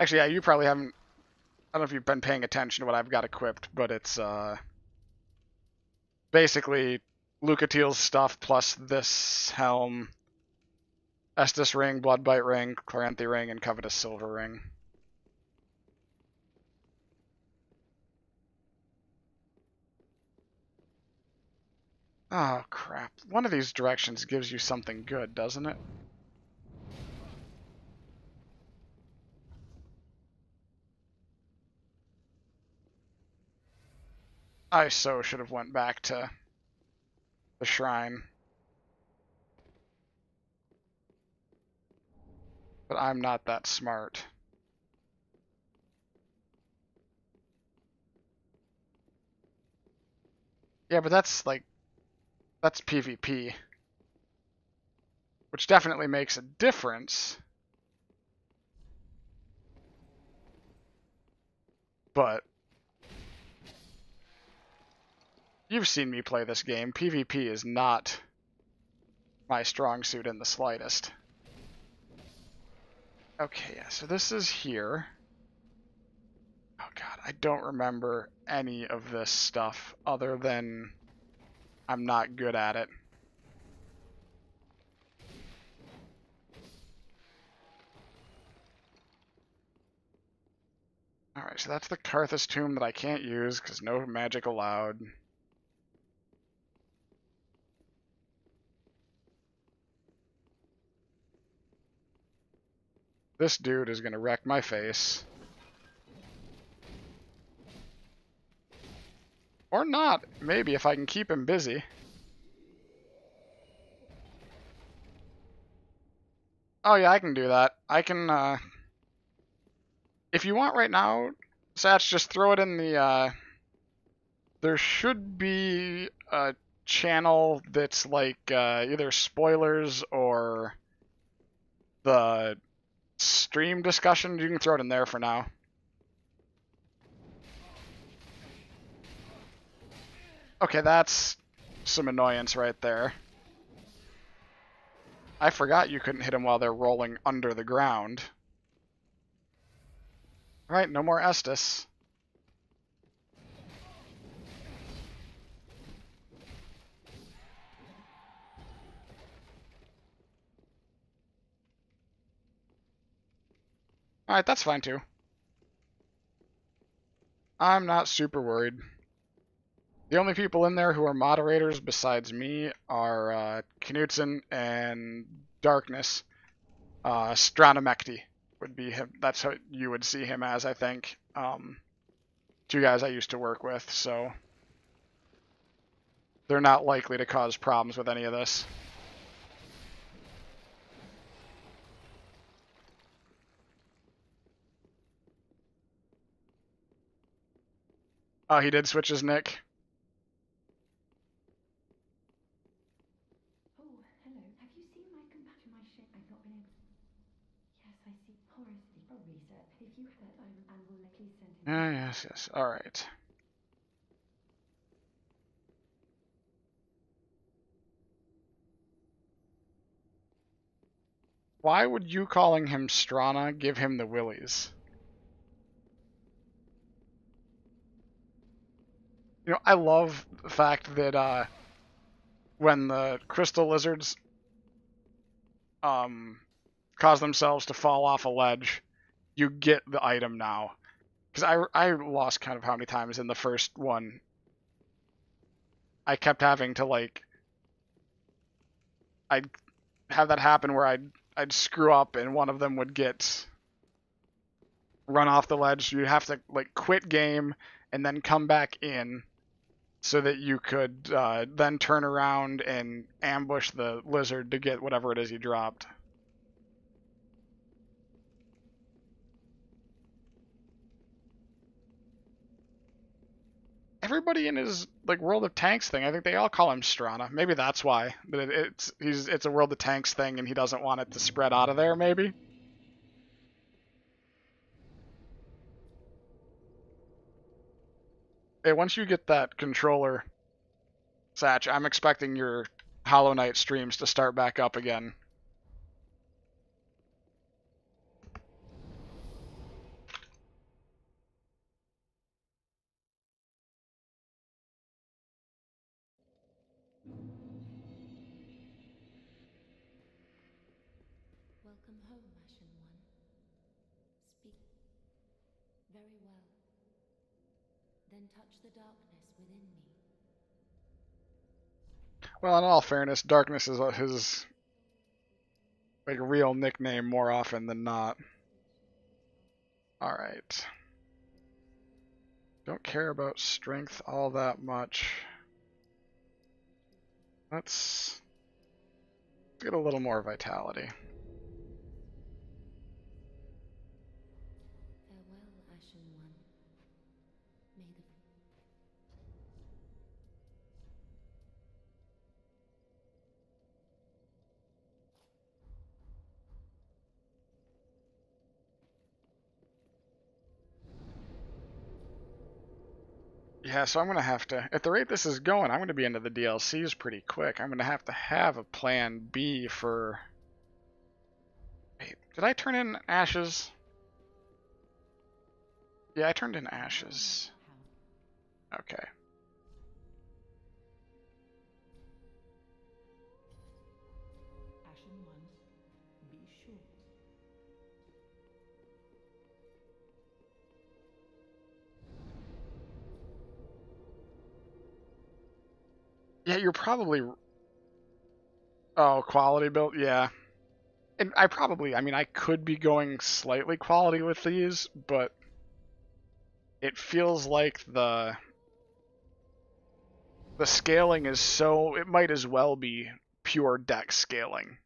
Actually, yeah, you probably haven't. I don't know if you've been paying attention to what I've got equipped, but it's basically Lucatiel's stuff plus this helm, Estus ring, Bloodbite ring, Chloranthy ring, and Covetous Silver ring. Oh, crap. One of these directions gives you something good, doesn't it? I so should have went back to the shrine. But I'm not that smart. Yeah, but that's PvP. Which definitely makes a difference. But you've seen me play this game. PvP is not my strong suit in the slightest. Okay, yeah, so this is here. Oh god, I don't remember any of this stuff other than I'm not good at it. Alright, so that's the Karthus tomb that I can't use because no magic allowed. This dude is going to wreck my face. Or not, maybe, if I can keep him busy. Oh yeah, I can do that. I can, if you want right now, Satch, just throw it in the, there should be a channel that's like, either spoilers or the stream discussion. You can throw it in there for now. Okay, that's some annoyance right there. I forgot you couldn't hit them while they're rolling under the ground. Alright, no more Estus. Alright, that's fine too. I'm not super worried. The only people in there who are moderators besides me are Knudsen and Darkness. Stranomecti would be him. That's how you would see him as, I think. Two guys I used to work with, so they're not likely to cause problems with any of this. Oh, he did switch his nick. Oh, hello. Have you seen my compact to my ship? I've not been able. Yes, I see. Horace, probably, sir. If you have it, and will likely send him. Yes, yes. Alright. Why would you calling him Strana give him the willies? You know, I love the fact that when the crystal lizards cause themselves to fall off a ledge, you get the item now. Because I lost count of how many times in the first one I kept having to, like, I'd have that happen where I'd screw up and one of them would get run off the ledge. You'd have to, like, quit game and then come back in so that you could then turn around and ambush the lizard to get whatever it is you dropped. Everybody in his like World of Tanks thing, I think they all call him Strana. Maybe that's why. But it's a World of Tanks thing, and he doesn't want it to spread out of there. Maybe. Hey, once you get that controller, Satch, I'm expecting your Hollow Knight streams to start back up again. Welcome home, Ashen One. Speak very well. Then touch the darkness within me. Well, in all fairness, Darkness is his like real nickname more often than not. All right. Don't care about strength all that much. Let's get a little more vitality. Farewell, Ashen One. May the... Yeah, so I'm going to have to, at the rate this is going, I'm going to be into the DLCs pretty quick. I'm going to have a plan B for... Wait, did I turn in Ashes? Yeah, I turned in Ashes. Okay. Ashen ones, be sure. Yeah, you're probably... Oh, quality build? Yeah. And I mean, I could be going slightly quality with these, but it feels like the scaling is so... It might as well be pure deck scaling.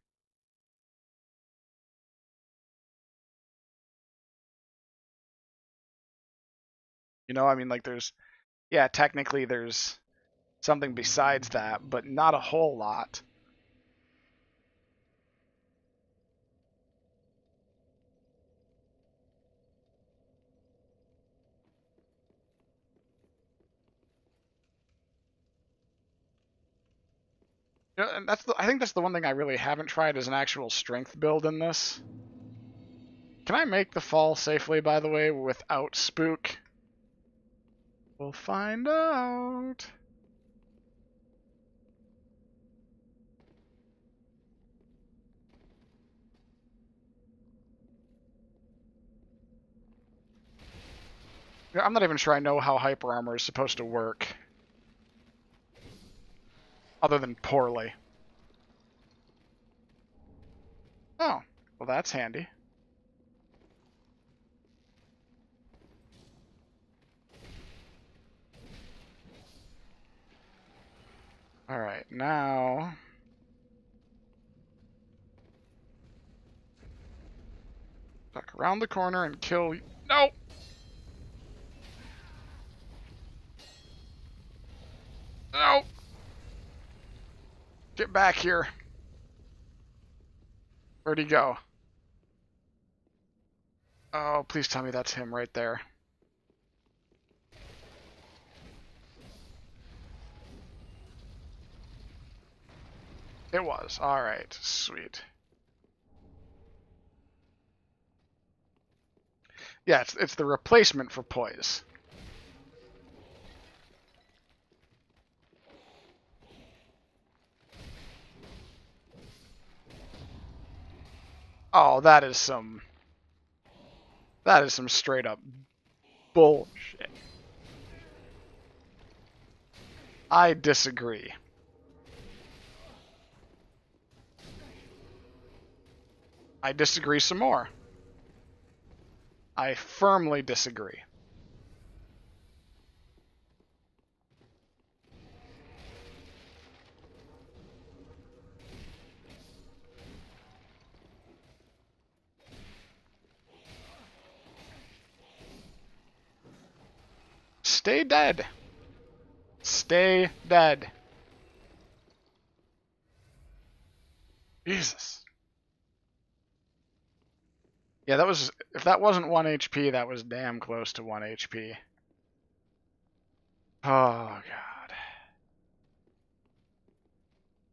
You know, I mean, like there's... Yeah, technically there's something besides that, but not a whole lot. You know, and I think that's the one thing I really haven't tried is an actual strength build in this. Can I make the fall safely, by the way, without spook? We'll find out. I'm not even sure I know how hyper armor is supposed to work. Other than poorly. Oh, well that's handy. Alright, now... Duck around the corner and kill... No! No! Get back here. Where'd he go? Oh, please tell me that's him right there. It was. Alright, sweet. Yeah, it's the replacement for poise. Oh, that is some straight up bullshit. I disagree. I disagree some more. I firmly disagree. Stay dead. Stay dead. Jesus. Yeah, that was... If that wasn't 1 HP, that was damn close to 1 HP. Oh, God.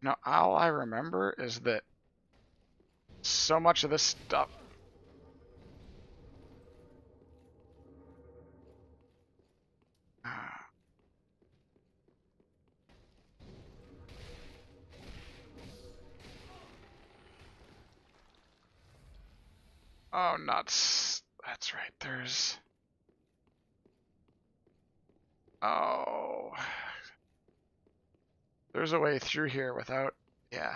Now, all I remember is that so much of this stuff... Oh, nuts. That's right, there's... Oh... There's a way through here without... Yeah.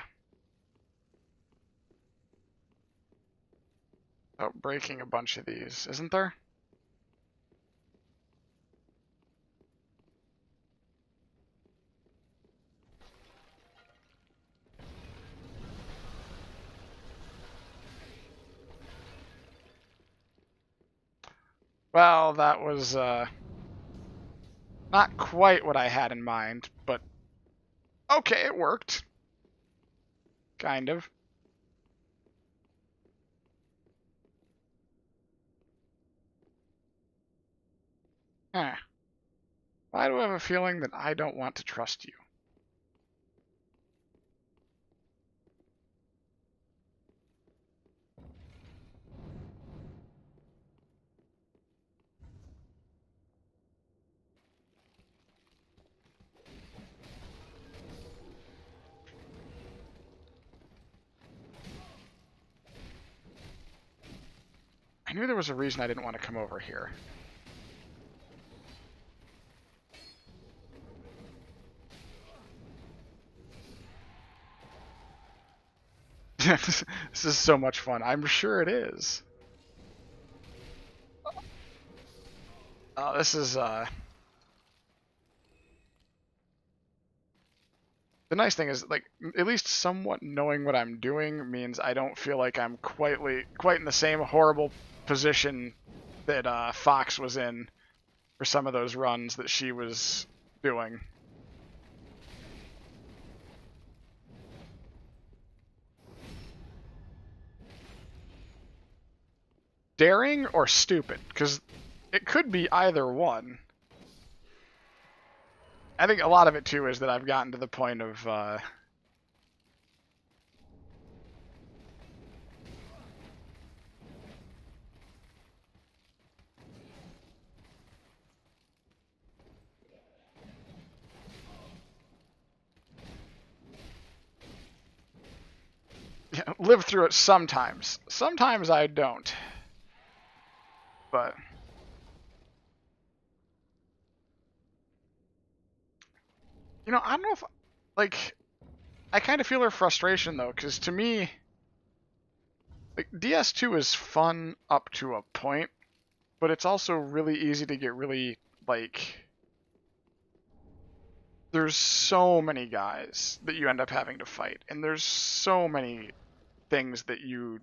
Without breaking a bunch of these, isn't there? Well, that was, not quite what I had in mind, but... Okay, it worked. Kind of. Huh. Why do I have a feeling that I don't want to trust you? I knew there was a reason I didn't want to come over here. This is so much fun. I'm sure it is. Oh, this is, The nice thing is, like, at least somewhat knowing what I'm doing means I don't feel like I'm quite in the same horrible position that Fox was in for some of those runs that she was doing. Daring or stupid, because it could be either one. I think a lot of it too is that I've gotten to the point of live through it sometimes. Sometimes I don't. But you know, I don't know if like I kind of feel her frustration though, because to me, like DS2 is fun up to a point, but it's also really easy to get really like. There's so many guys that you end up having to fight, and there's so many things that you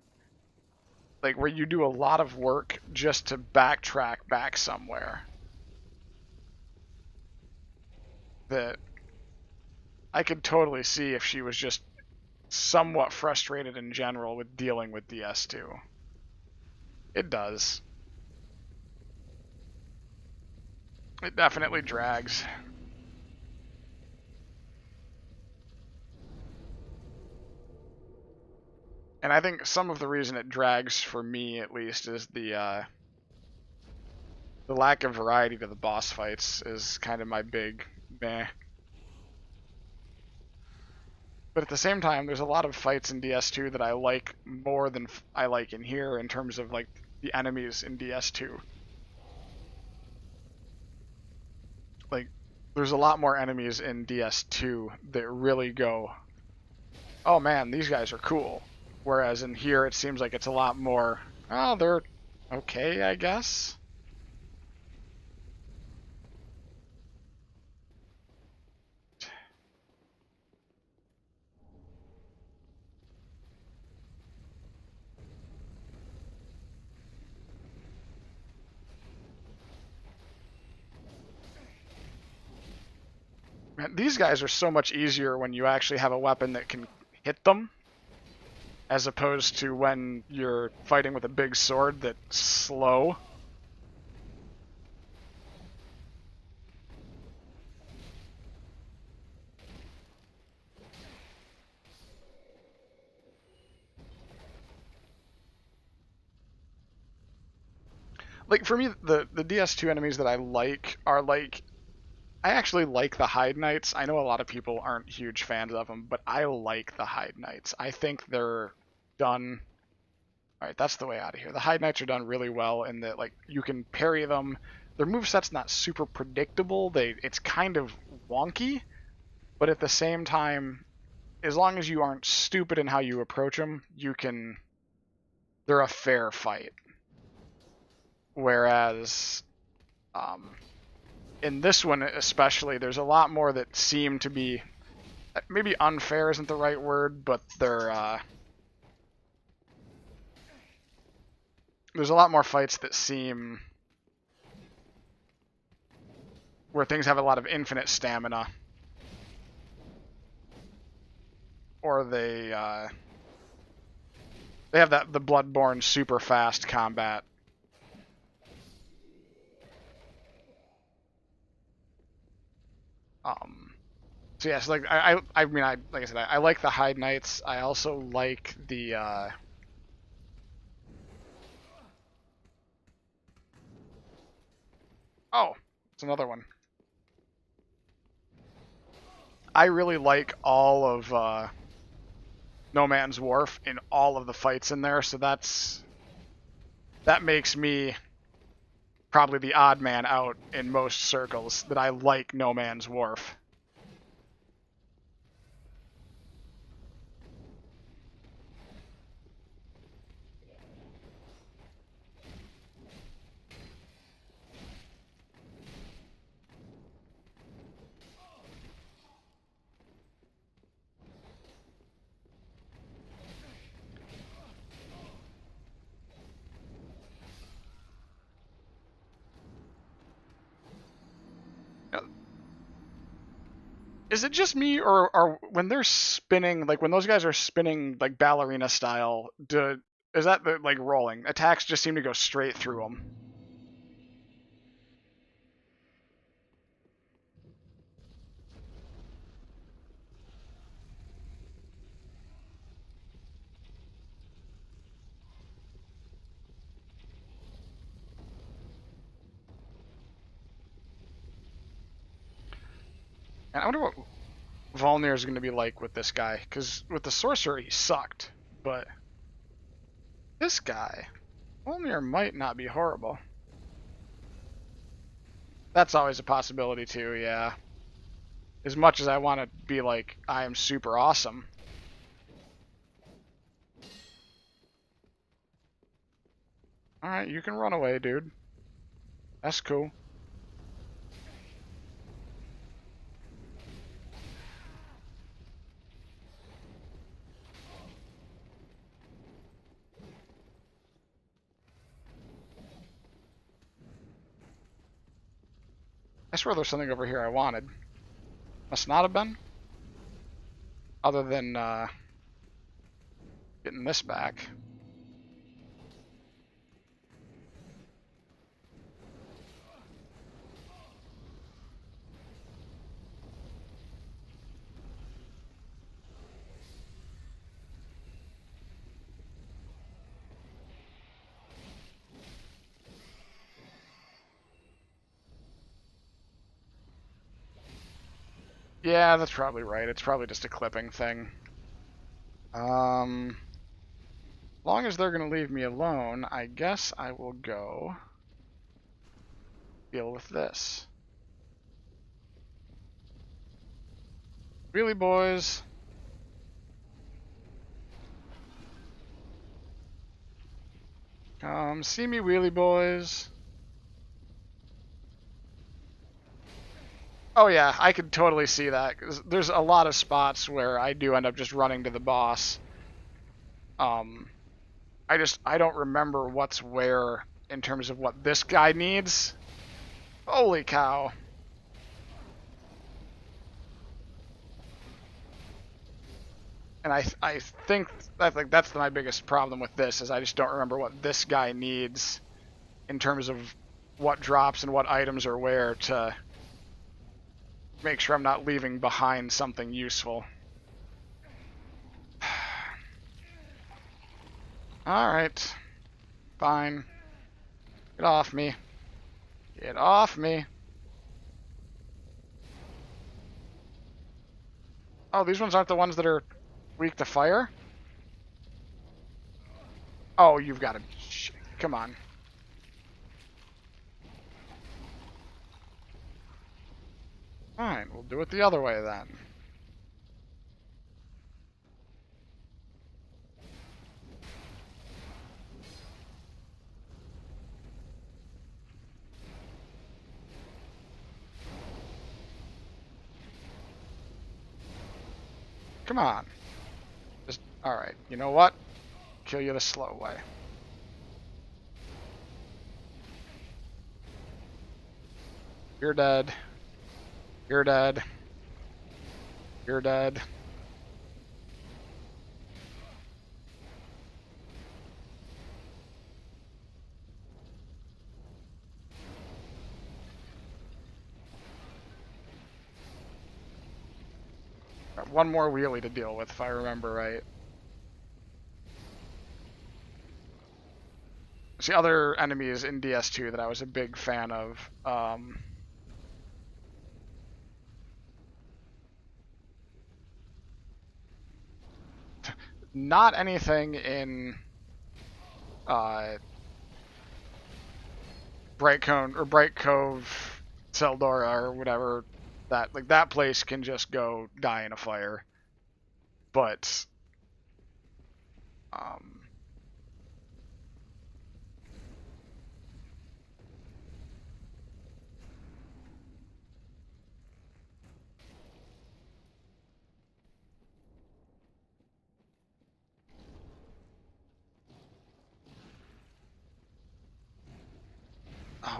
like where you do a lot of work just to backtrack back somewhere. That I could totally see if she was just somewhat frustrated in general with dealing with DS2. It does. It definitely drags. And I think some of the reason it drags, for me at least, is the lack of variety to the boss fights is kind of my big meh. But at the same time, there's a lot of fights in DS2 that I like more than I like in here in terms of like the enemies in DS2. Like, there's a lot more enemies in DS2 that really go, oh man, these guys are cool. Whereas in here, it seems like it's a lot more, oh, they're okay, I guess. Man, these guys are so much easier when you actually have a weapon that can hit them, as opposed to when you're fighting with a big sword that's slow. like for me, the DS2 enemies that I like are like I actually like the Hide Knights. I know a lot of people aren't huge fans of them, but I like the Hide Knights. I think they're done. All right, that's the way out of here. The Hide Knights are done really well in that like you can parry them. Their moveset's not super predictable. It's kind of wonky, but at the same time, as long as you aren't stupid in how you approach them, they're a fair fight. Whereas in this one especially, there's a lot more that seem to be maybe unfair isn't the right word, but there's a lot more fights that seem where things have a lot of infinite stamina, or they have the Bloodborne super fast combat. So yes, like I mean like I said, I like the Hide Knights. I also like the oh, it's another one. I really like all of No Man's Wharf in all of the fights in there, so that makes me probably the odd man out in most circles that I like No Man's Wharf. Is it just me, or when they're spinning, like when those guys are spinning like ballerina style, is that the like rolling attacks just seem to go straight through them? And I wonder what Volnir is going to be like with this guy, because with the sorcerer he sucked, but this guy, Volnir might not be horrible. That's always a possibility too, yeah. As much as I want to be like, I am super awesome. Alright, you can run away, dude. That's cool. I swear there's something over here I wanted. Must not have been. Other than, getting this back. Yeah, that's probably right. It's probably just a clipping thing. Long as they're gonna leave me alone, I guess I will go deal with this. Really, boys? Come see me, wheelie boys. Oh yeah, I could totally see that. 'Cause there's a lot of spots where I do end up just running to the boss. Um, I don't remember what's where in terms of what this guy needs. Holy cow. And I think that's my biggest problem with this is I just don't remember what this guy needs in terms of what drops and what items are where to make sure I'm not leaving behind something useful. Alright. Fine. Get off me. Get off me. Oh, these ones aren't the ones that are weak to fire? Oh, you've got to... Come on. Fine, we'll do it the other way then. Come on. Just, alright, you know what? Kill you the slow way. You're dead. You're dead. You're dead. Got one more wheelie to deal with, if I remember right. See, other enemies in DS2 that I was a big fan of. Not anything in Bright Cone or Bright Cove, Seldora or whatever. That place can just go die in a fire. But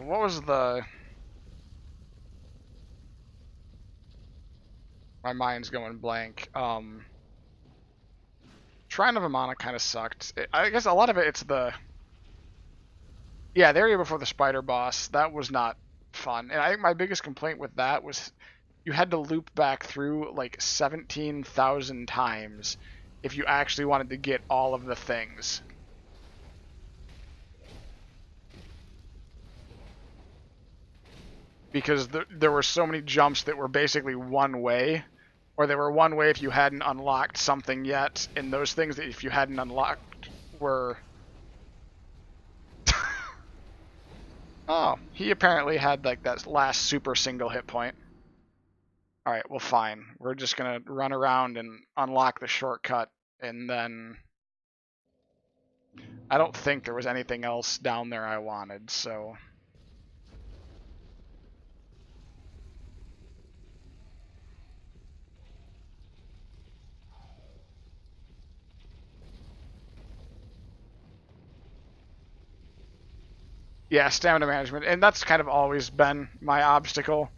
what was the... My mind's going blank. Shrine of Amana kind of sucked. I guess a lot of it's the... Yeah, the area before the spider boss, that was not fun. And I think my biggest complaint with that was you had to loop back through like 17,000 times if you actually wanted to get all of the things. Because there were so many jumps that were basically one way, or they were one way if you hadn't unlocked something yet, and those things that if you hadn't unlocked were... Oh, he apparently had like that last super single hit point. Alright, well fine. We're just gonna run around and unlock the shortcut, and then... I don't think there was anything else down there I wanted, so... Yeah, stamina management, and that's kind of always been my obstacle,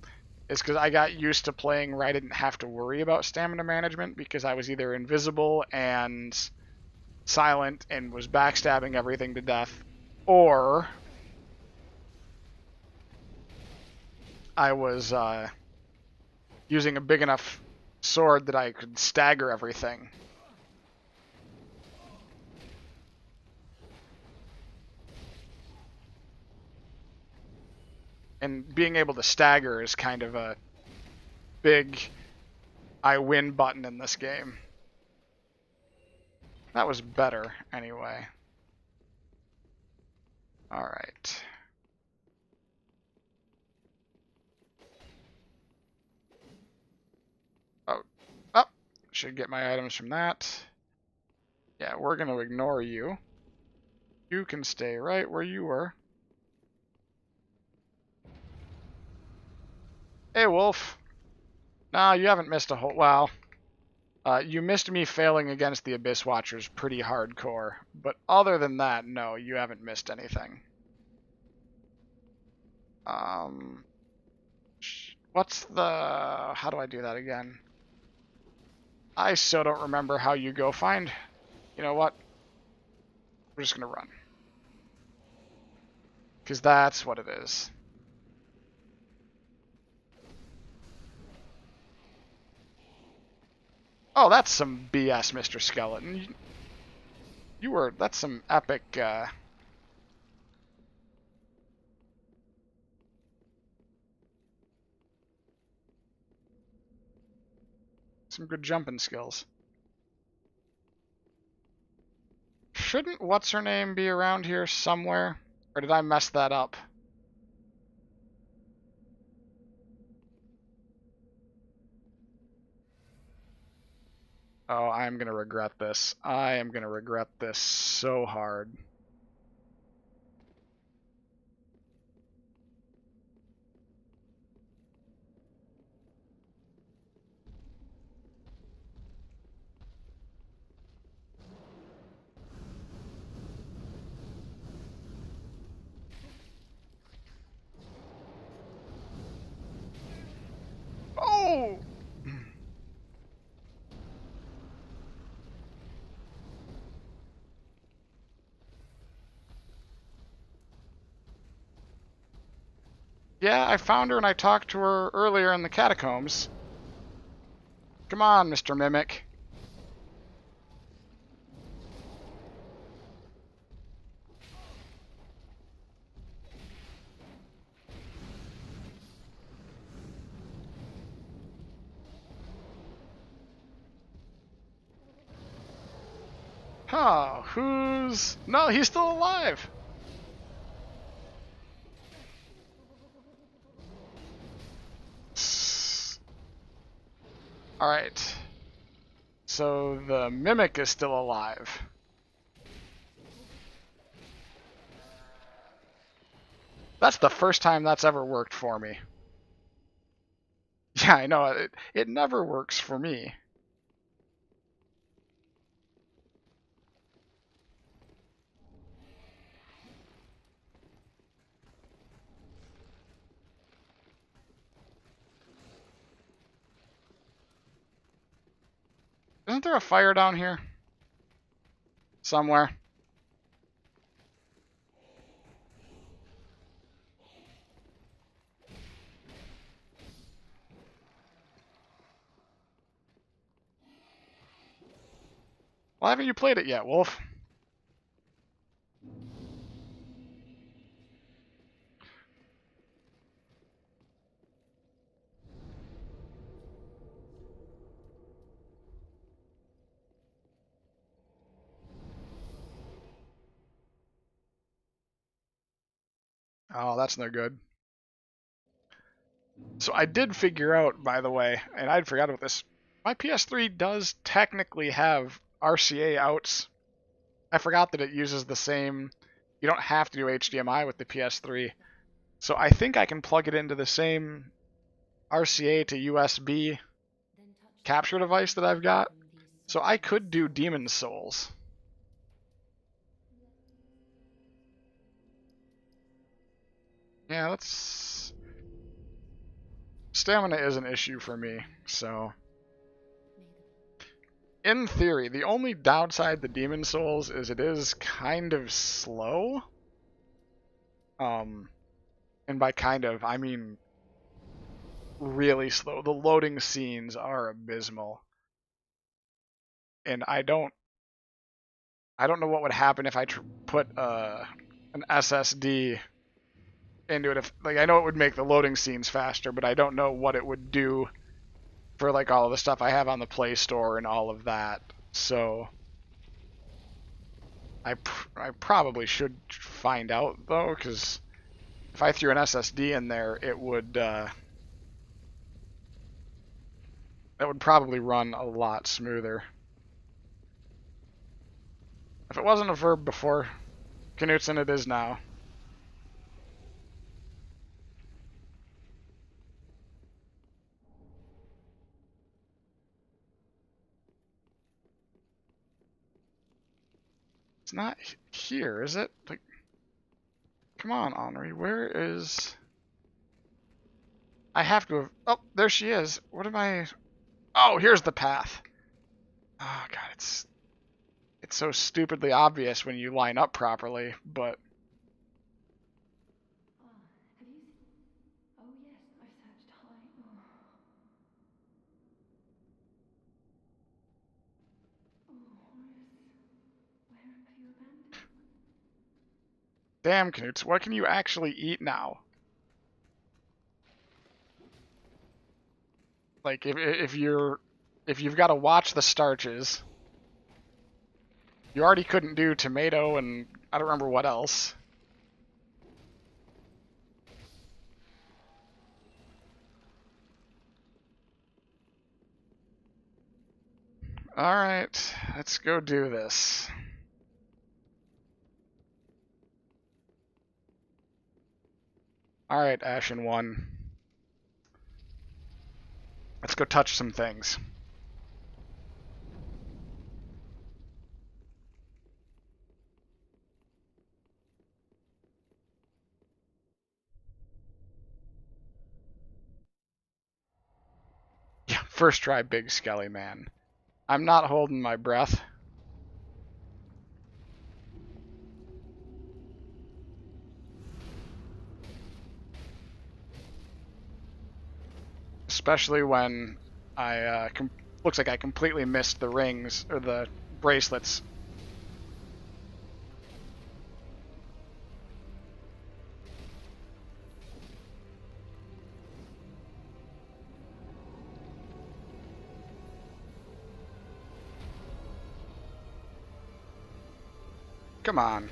is because I got used to playing where I didn't have to worry about stamina management because I was either invisible and silent and was backstabbing everything to death, or I was using a big enough sword that I could stagger everything. And being able to stagger is kind of a big I win button in this game. That was better, anyway. Alright. Oh, should get my items from that. Yeah, we're going to ignore you. You can stay right where you were. Hey, Wolf. No, you haven't missed a whole... Well, you missed me failing against the Abyss Watchers pretty hardcore. But other than that, no, you haven't missed anything. What's the... How do I do that again? I so don't remember how you go find... You know what? We're just gonna run. Because that's what it is. Oh, that's some BS, Mr. Skeleton. You were... That's some epic, Some good jumping skills. Shouldn't what's-her-name be around here somewhere? Or did I mess that up? Oh, I'm gonna regret this. I am gonna regret this so hard. Oh! Yeah, I found her and I talked to her earlier in the catacombs. Come on, Mr. Mimic. Huh, who's... No, he's still alive! Alright. So the Mimic is still alive. That's the first time that's ever worked for me. Yeah, I know, it never works for me. Isn't there a fire down here? Somewhere. Why haven't you played it yet, Wolf? Oh, that's no good. So I did figure out, by the way, and I'd forgot about this, my PS3 does technically have RCA outs. I forgot that it uses the same, you don't have to do HDMI with the PS3. So I think I can plug it into the same RCA to USB capture device that I've got. So I could do Demon Souls. Yeah, let's... Stamina is an issue for me, so... In theory, the only downside to Demon Souls is it is kind of slow. And by kind of, I mean really slow. The loading scenes are abysmal. And I don't know what would happen if I put an SSD into it. If, like, I know it would make the loading scenes faster, but I don't know what it would do for like all of the stuff I have on the Play Store and all of that. So I probably should find out though, because if I threw an SSD in there, it would that would probably run a lot smoother. If it wasn't a verb before, Knutson, it is now. It's not here, is it? Like, come on, Henri, where is... I have to have... Oh, there she is. What am I... Oh, here's the path. Oh, God, it's so stupidly obvious when you line up properly, but... Ah, have you... Oh yes, I searched high. Oh. Oh, Horace. Where have you abandoned? Damn, Knuts, what can you actually eat now? Like, if you're if you've got to watch the starches, you already couldn't do tomato and I don't remember what else. Alright, let's go do this. Alright, Ashen 1. Let's go touch some things. Yeah, first try, big skelly man. I'm not holding my breath. Especially when I looks like I completely missed the rings or the bracelets. Come on.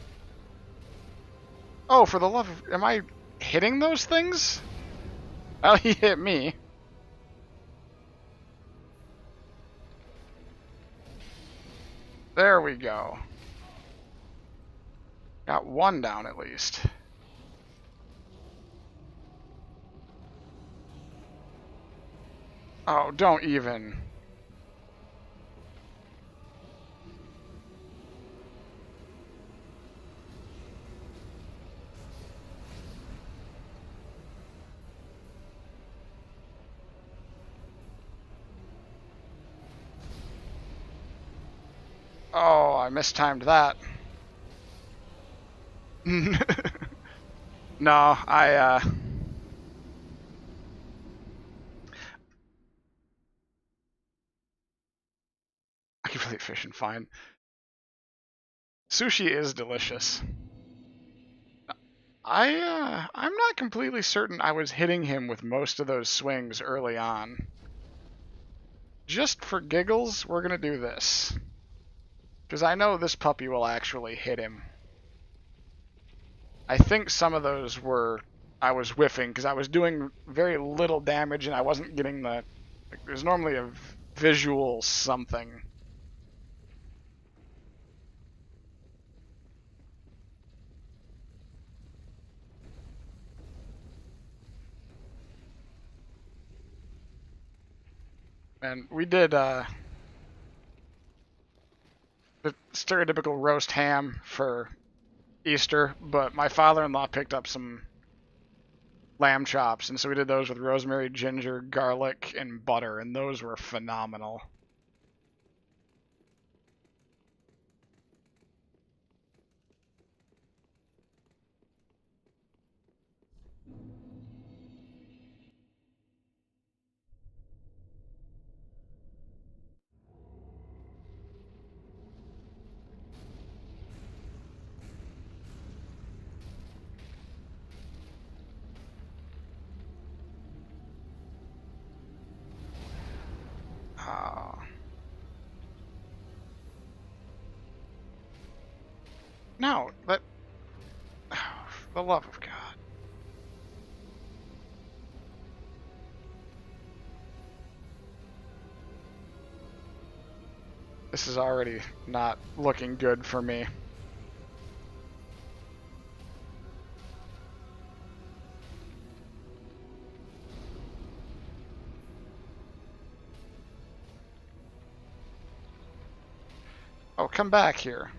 Oh, for the love of... Am I hitting those things? Oh, he hit me. There we go. Got one down at least. Oh, don't even. Oh, I mistimed that. No, I can really fish and fine. Sushi is delicious. I'm not completely certain I was hitting him with most of those swings early on. Just for giggles, we're gonna do this. Because I know this puppy will actually hit him. I think some of those were... I was whiffing, because I was doing very little damage and I wasn't getting the... Like, there's normally a visual something. And we did the stereotypical roast ham for Easter, but my father-in-law picked up some lamb chops, and so we did those with rosemary, ginger, garlic, and butter, and those were phenomenal. Oh. No, but... Oh, for the love of God. This is already not looking good for me. Oh, come back here.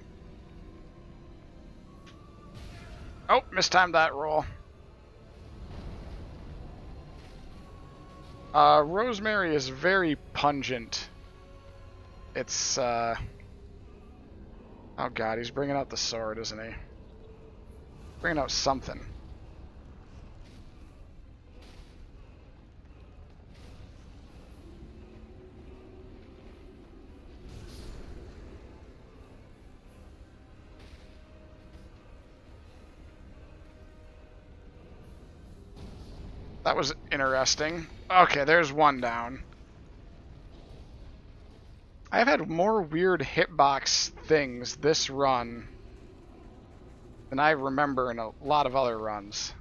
Oh, mistimed that roll. Rosemary is very pungent. It's, Oh god, he's bringing out the sword, isn't he? Bringing out something. That was interesting. Okay, there's one down. I've had more weird hitbox things this run than I remember in a lot of other runs.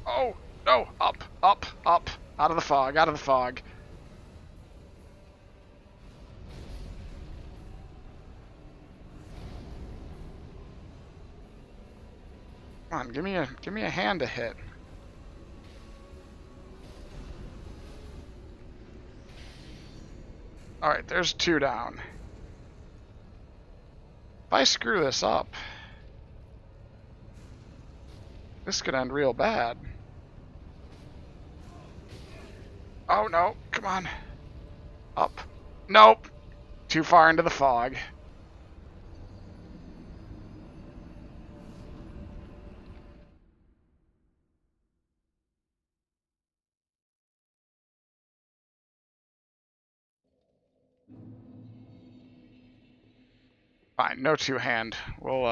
Oh, no, up, up, up, out of the fog, out of the fog. Come on, give me a hand to hit. Alright, there's 2 down. If I screw this up, this could end real bad. Oh no, come on. Up. Nope. Too far into the fog. Fine, no 2-hand. We'll,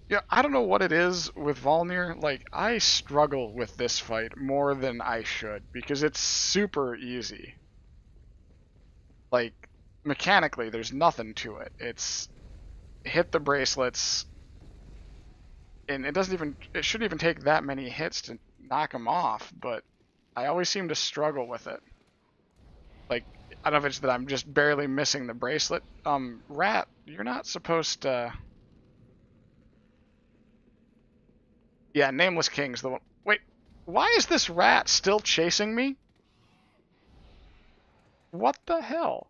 Yeah, I don't know what it is with Volnir. Like, I struggle with this fight more than I should, because it's super easy. Like, mechanically, there's nothing to it. It's hit the bracelets, and it shouldn't even take that many hits to knock them off, but I always seem to struggle with it. Like, I don't know if it's that I'm just barely missing the bracelet. Rat, you're not supposed to... Yeah, Nameless King's the one. Wait, why is this rat still chasing me? What the hell?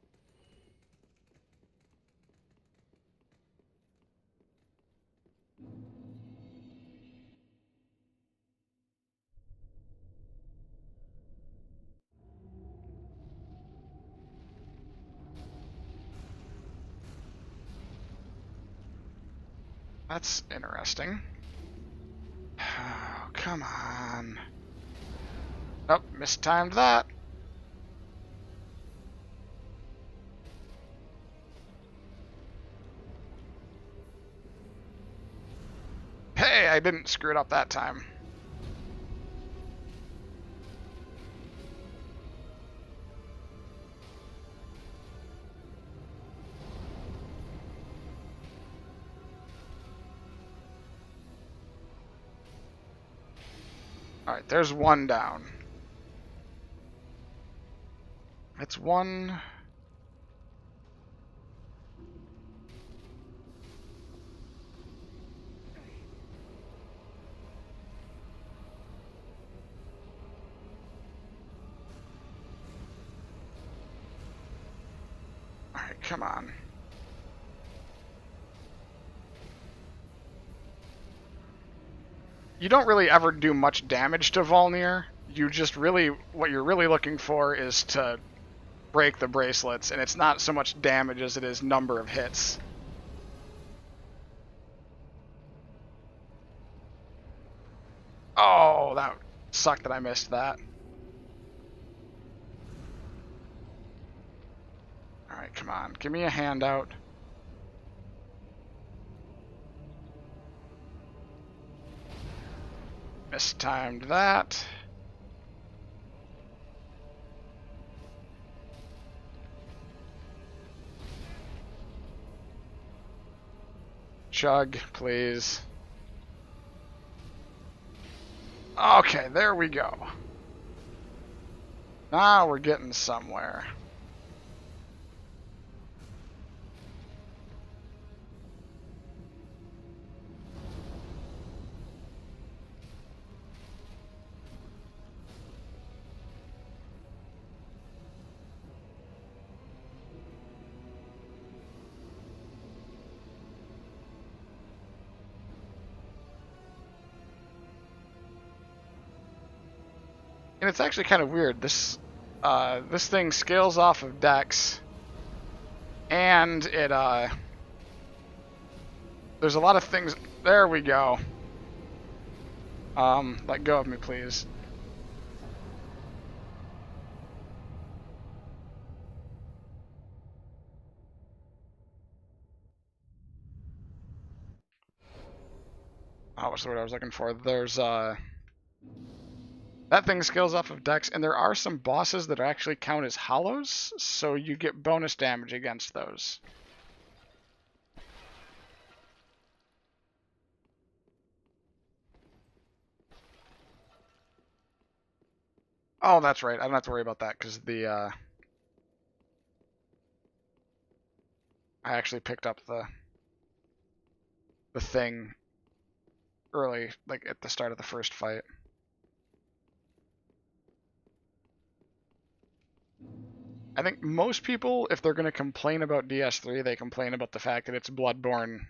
That's interesting. Oh, come on. Oh, mistimed that. Hey, I didn't screw it up that time. Alright, there's 1 down. It's 1... Alright, come on. You don't really ever do much damage to Volnir. You just really... What you're really looking for is to break the bracelets, and it's not so much damage as it is number of hits. Oh, that sucked that I missed that. Alright, come on. Give me a handout. Mistimed that. Chug, please. Okay, there we go. Now we're getting somewhere. And it's actually kind of weird. This thing scales off of Dex, and it there's a lot of things. There we go. Let go of me, please. what's the word I was looking for? There's that thing scales off of dex, and there are some bosses that actually count as hollows, so you get bonus damage against those. Oh, that's right. I don't have to worry about that because I actually picked up the thing early, like at the start of the first fight. I think most people, if they're going to complain about DS3, they complain about the fact that it's Bloodborne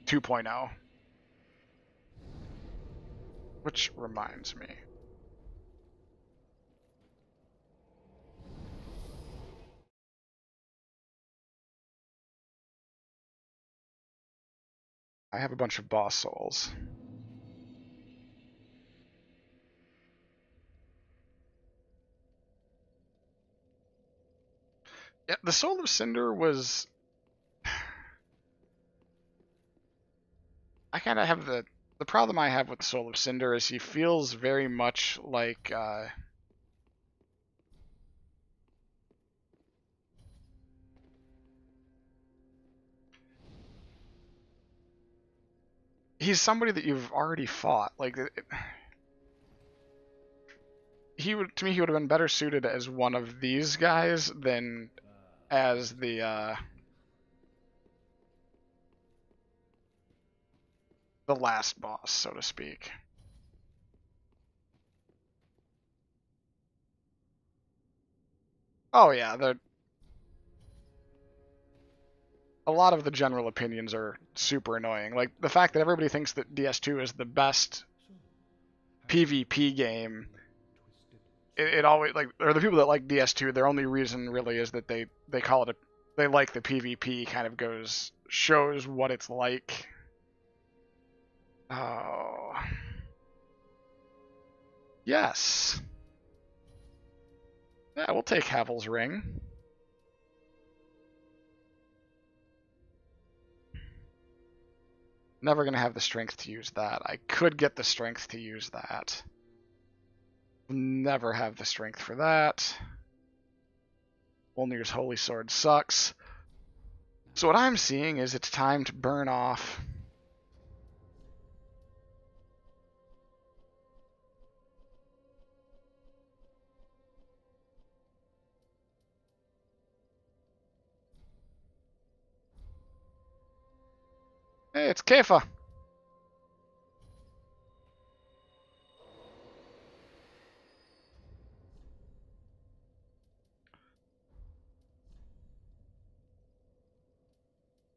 2.0. Which reminds me. I have a bunch of boss souls. Yeah, the Soul of Cinder was... I kind of have the problem I have with the Soul of Cinder is he feels very much like he's somebody that you've already fought. Like he would, to me, he would have been better suited as one of these guys than as the last boss, so to speak. Oh yeah, a lot of the general opinions are super annoying. Like the fact that everybody thinks that DS2 is the best PvP game. It always, like, or the people that like DS2, their only reason really is that they call it they like the PvP, kind of shows what it's like. Oh. Yes. Yeah, we'll take Havel's Ring. Never gonna have the strength to use that. I could get the strength to use that. Never have the strength for that. Olnir's Holy Sword sucks. So what I'm seeing is it's time to burn off. Hey, it's Keffa.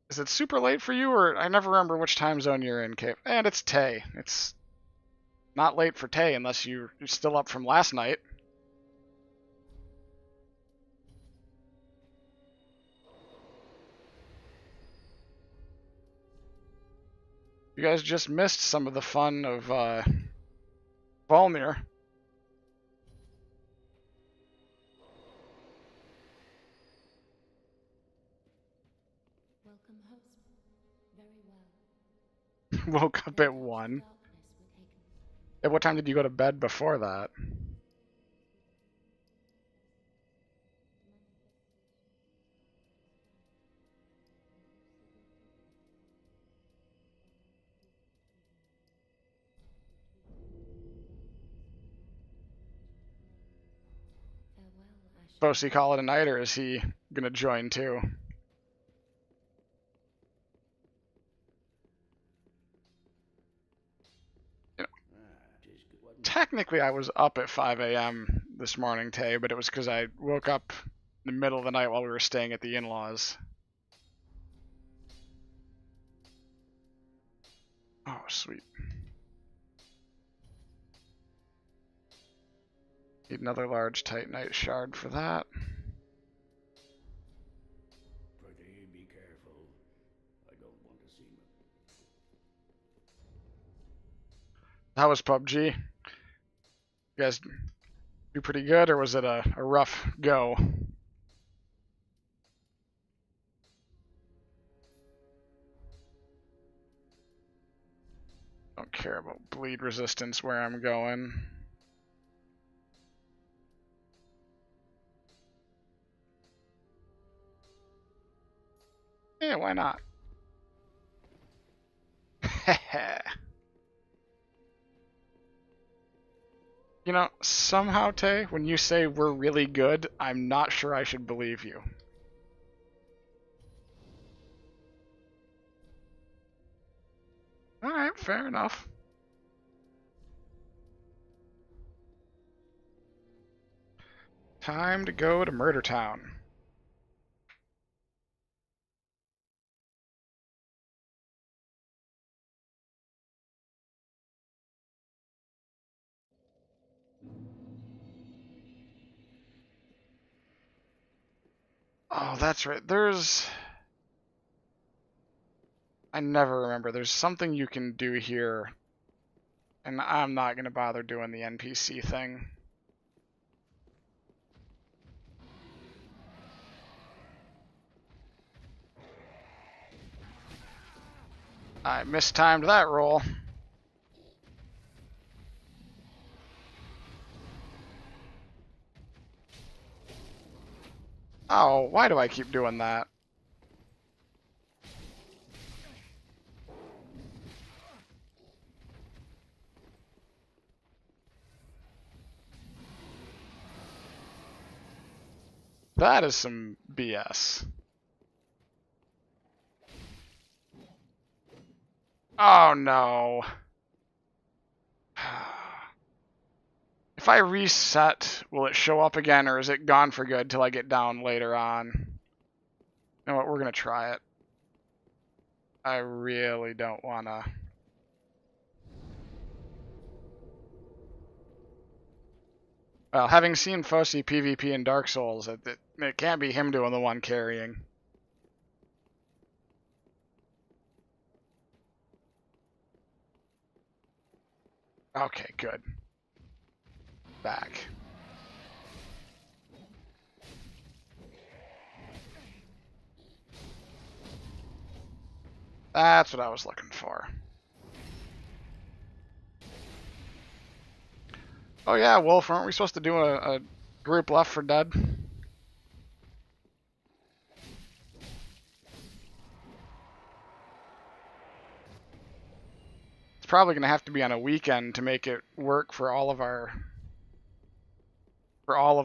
Is it super late for you, or I never remember which time zone you're in, Keffa? And it's Tay. It's not late for Tay unless you're still up from last night. You guys just missed some of the fun of Volnir. Welcome, host. Very well. Woke up at 1. At what time did you go to bed before that? Focie call it a night, or is he gonna join too? You know, technically, I was up at 5 a.m. this morning, Tay, but it was because I woke up in the middle of the night while we were staying at the in-laws. Oh, sweet. Need another large titanite shard for that. Pretty, be careful. I don't want to see me. How was PUBG? You guys do pretty good, or was it a rough go? care about bleed resistance where I'm going. Yeah, why not? You know, somehow, Tay, when you say we're really good, I'm not sure I should believe you. Alright, fair enough. Time to go to Murder Town. Oh, that's right. I never remember. There's something you can do here, and I'm not going to bother doing the NPC thing. I mistimed that roll. Oh, why do I keep doing that? That is some BS. Oh no. If I reset, will it show up again, or is it gone for good till I get down later on? You know what, we're gonna try it. I really don't wanna. Well, having seen Focie PvP in Dark Souls, it can't be him doing the one carrying. Okay, good. Back. That's what I was looking for. Oh yeah, Wolf, aren't we supposed to do a group Left 4 Dead? It's probably going to have to be on a weekend to make it work for all of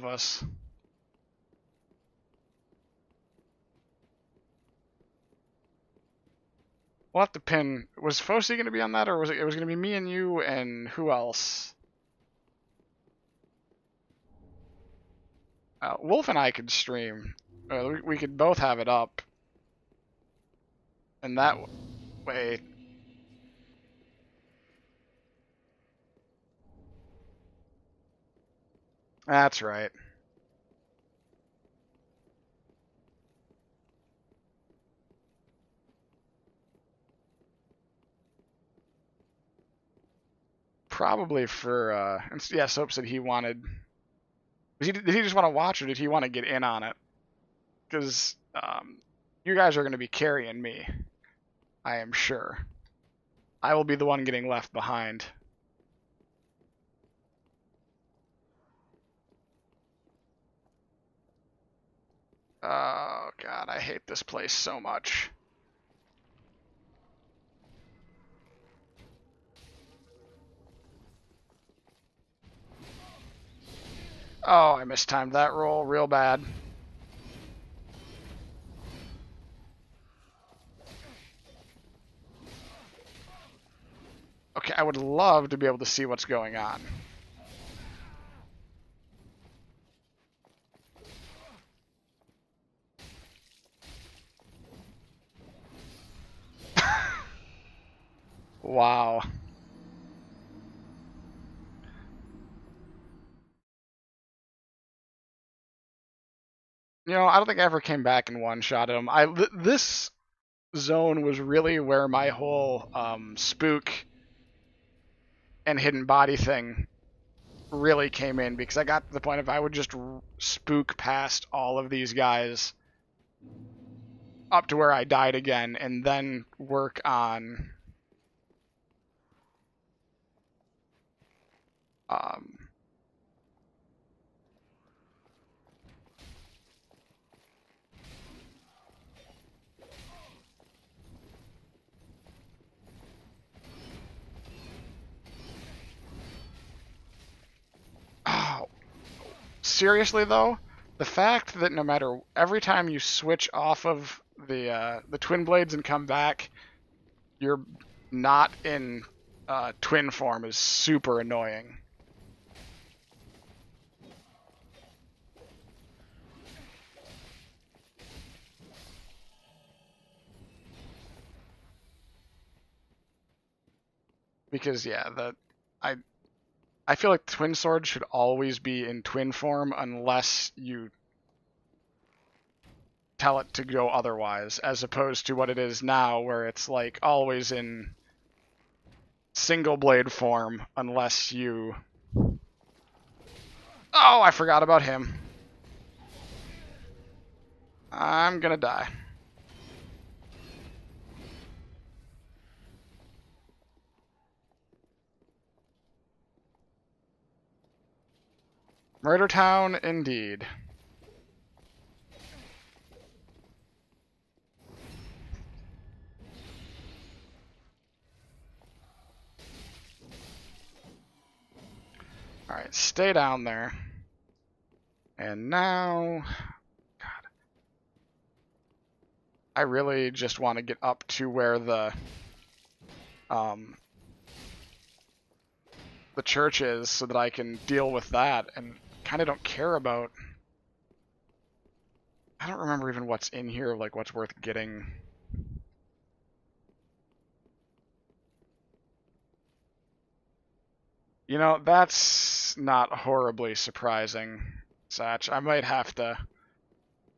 us. We'll have to pin. Was Focie going to be on that, or was it was going to be me and you and who else? Wolf and I could stream. We could both have it up, and that way. That's right. Probably for yeah. Soap said he wanted. Did he just want to watch, or did he want to get in on it? Because you guys are going to be carrying me, I am sure. I will be the one getting left behind. Oh god, I hate this place so much. Oh, I mistimed that roll real bad. Okay, I would love to be able to see what's going on. Wow. You know, I don't think I ever came back and one-shotted him. This zone was really where my whole spook and hidden body thing really came in, because I got to the point of I would just spook past all of these guys up to where I died again, and then work on Um, oh, seriously though, the fact that no matter every time you switch off of the twin blades and come back, you're not in twin form is super annoying. Because yeah, I I feel like twin sword should always be in twin form unless you tell it to go otherwise, as opposed to what it is now, where it's like always in single blade form unless you. Oh, I forgot about him. I'm gonna die. Murder Town, indeed. Alright, stay down there. And now. God. I really just want to get up to where um, the church is so that I can deal with that, and kind of don't care about. I don't remember even what's in here, like what's worth getting. You know, that's not horribly surprising, Satch. I might have to.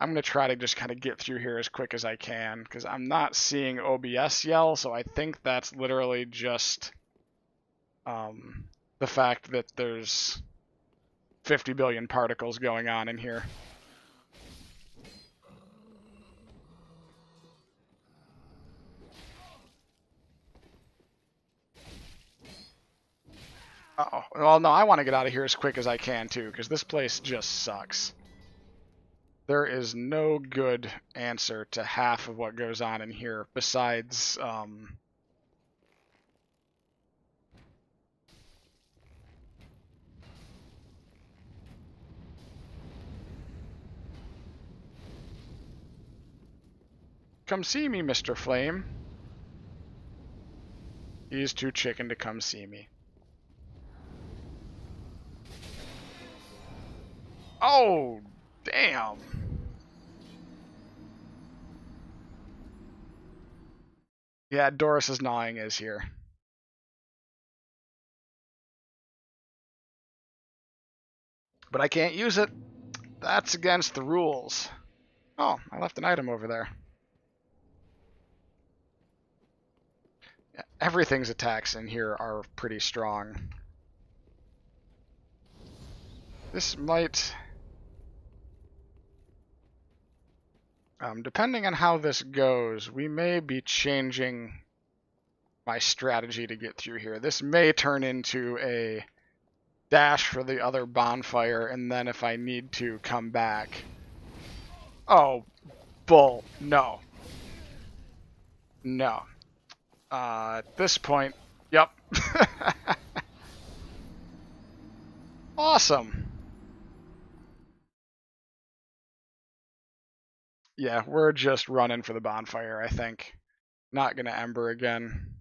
I'm going to try to just kind of get through here as quick as I can, because I'm not seeing OBS yell, so I think that's literally just the fact that there's 50 billion particles going on in here. Uh-oh. Well, no, I want to get out of here as quick as I can, too, because this place just sucks. There is no good answer to half of what goes on in here besides come see me, Mr. Flame. He's too chicken to come see me. Oh, damn. Yeah, Doris's gnawing is here. But I can't use it. That's against the rules. Oh, I left an item over there. Yeah, everything's attacks in here are pretty strong. This might... depending on how this goes, we may be changing my strategy to get through here. This may turn into a dash for the other bonfire, and then if I need to, come back. Oh, bull. No. No. At this point, yep. Awesome. Yeah, we're just running for the bonfire, I think. Not gonna Ember again.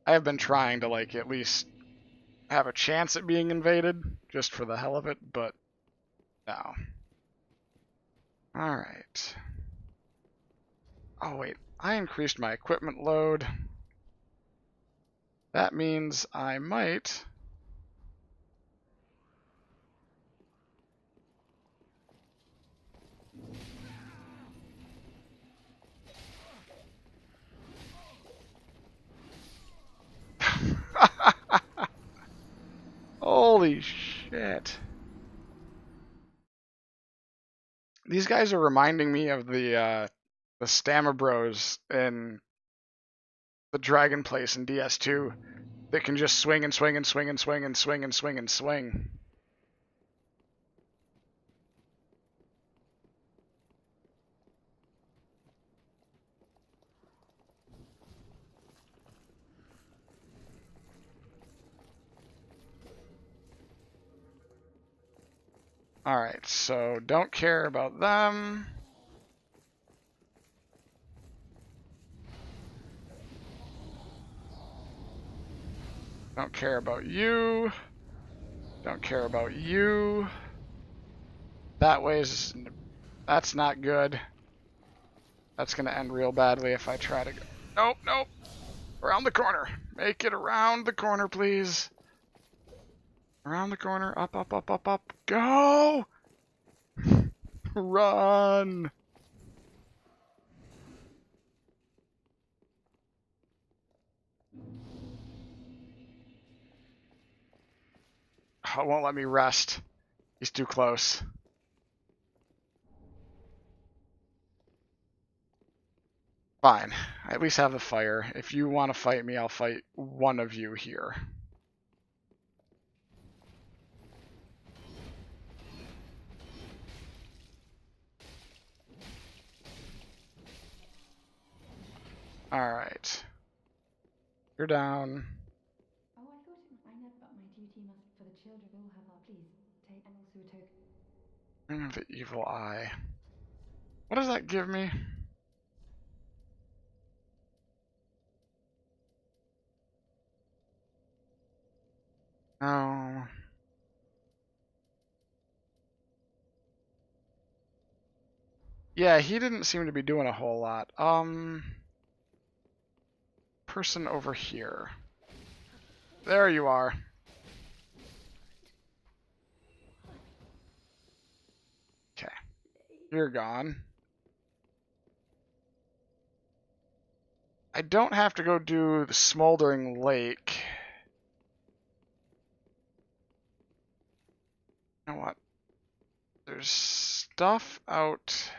I have been trying to, like, at least have a chance at being invaded, just for the hell of it, but no. Alright. Oh, wait. I increased my equipment load. That means I might... Holy shit. These guys are reminding me of the Stamma Bros in the Dragon Place in DS2. that can just swing and swing and swing and swing and swing and swing and swing. Alright, so don't care about them. Don't care about you. Don't care about you. That's not good. That's gonna end real badly if I try to go. Nope, nope. Around the corner. Make it around the corner, please. Around the corner. Up, up, up, up, up. Go! Run! Oh, it won't let me rest. He's too close. Fine. I at least have the fire. If you want to fight me, I'll fight one of you here. Alright. You're down. Oh, I thought I never, but my duty must for the children will have our please take and also a token. Ring of the Evil Eye. What does that give me? Oh. Yeah, he didn't seem to be doing a whole lot. Person over here. There you are. Okay. You're gone. I don't have to go do the Smoldering Lake. You know what? There's stuff out...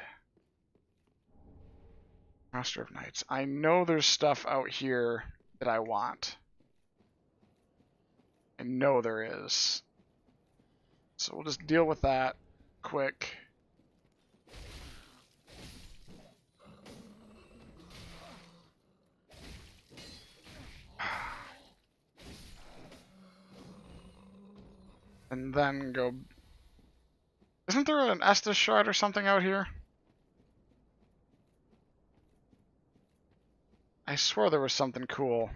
Master of Knights. I know there's stuff out here that I want. I know there is. So we'll just deal with that quick. And then go... Isn't there an Estus shard or something out here? I swore there was something cool.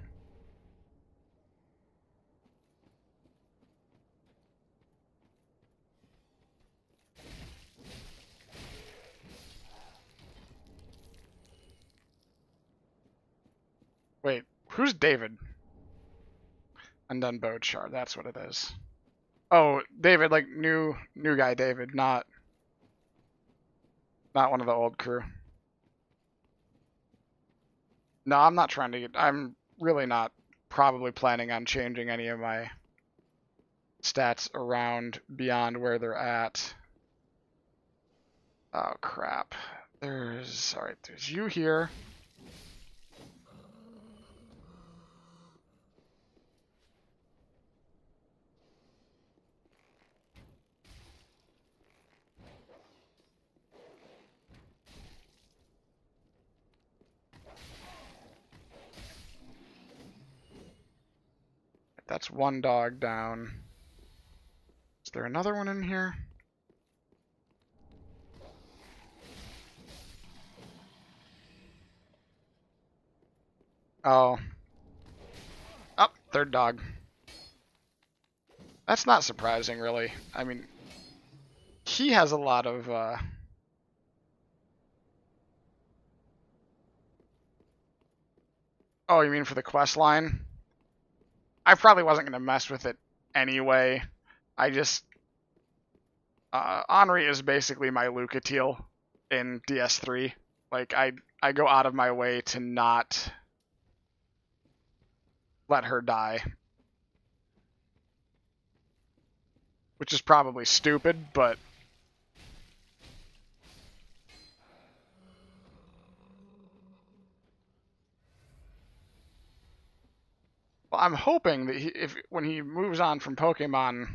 Wait, who's David? Undone Bowed Shard, that's what it is. Oh, David, like new guy David, not one of the old crew. No, I'm not trying to get... I'm really not probably planning on changing any of my stats around beyond where they're at. Oh, crap. Alright, there's you here. That's one dog down. Is there another one in here? Oh. Oh, third dog. That's not surprising, really. I mean, he has a lot of, Oh, you mean for the quest line? I probably wasn't going to mess with it anyway. I just... Henri is basically my Lucatiel in DS3. Like, I go out of my way to not let her die. Which is probably stupid, but... Well, I'm hoping that if when he moves on from Pokemon,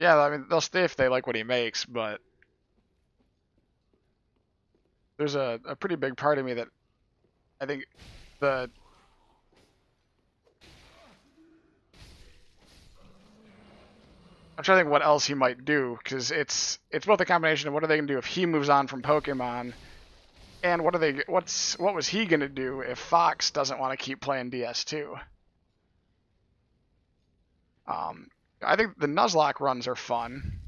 yeah, I mean they'll stay if they like what he makes, but there's a pretty big part of me that I think the I'm trying to think what else he might do because it's both a combination of what are they gonna do if he moves on from Pokemon, and what was he gonna do if Fox doesn't want to keep playing DS2? Um, I think the Nuzlocke runs are fun.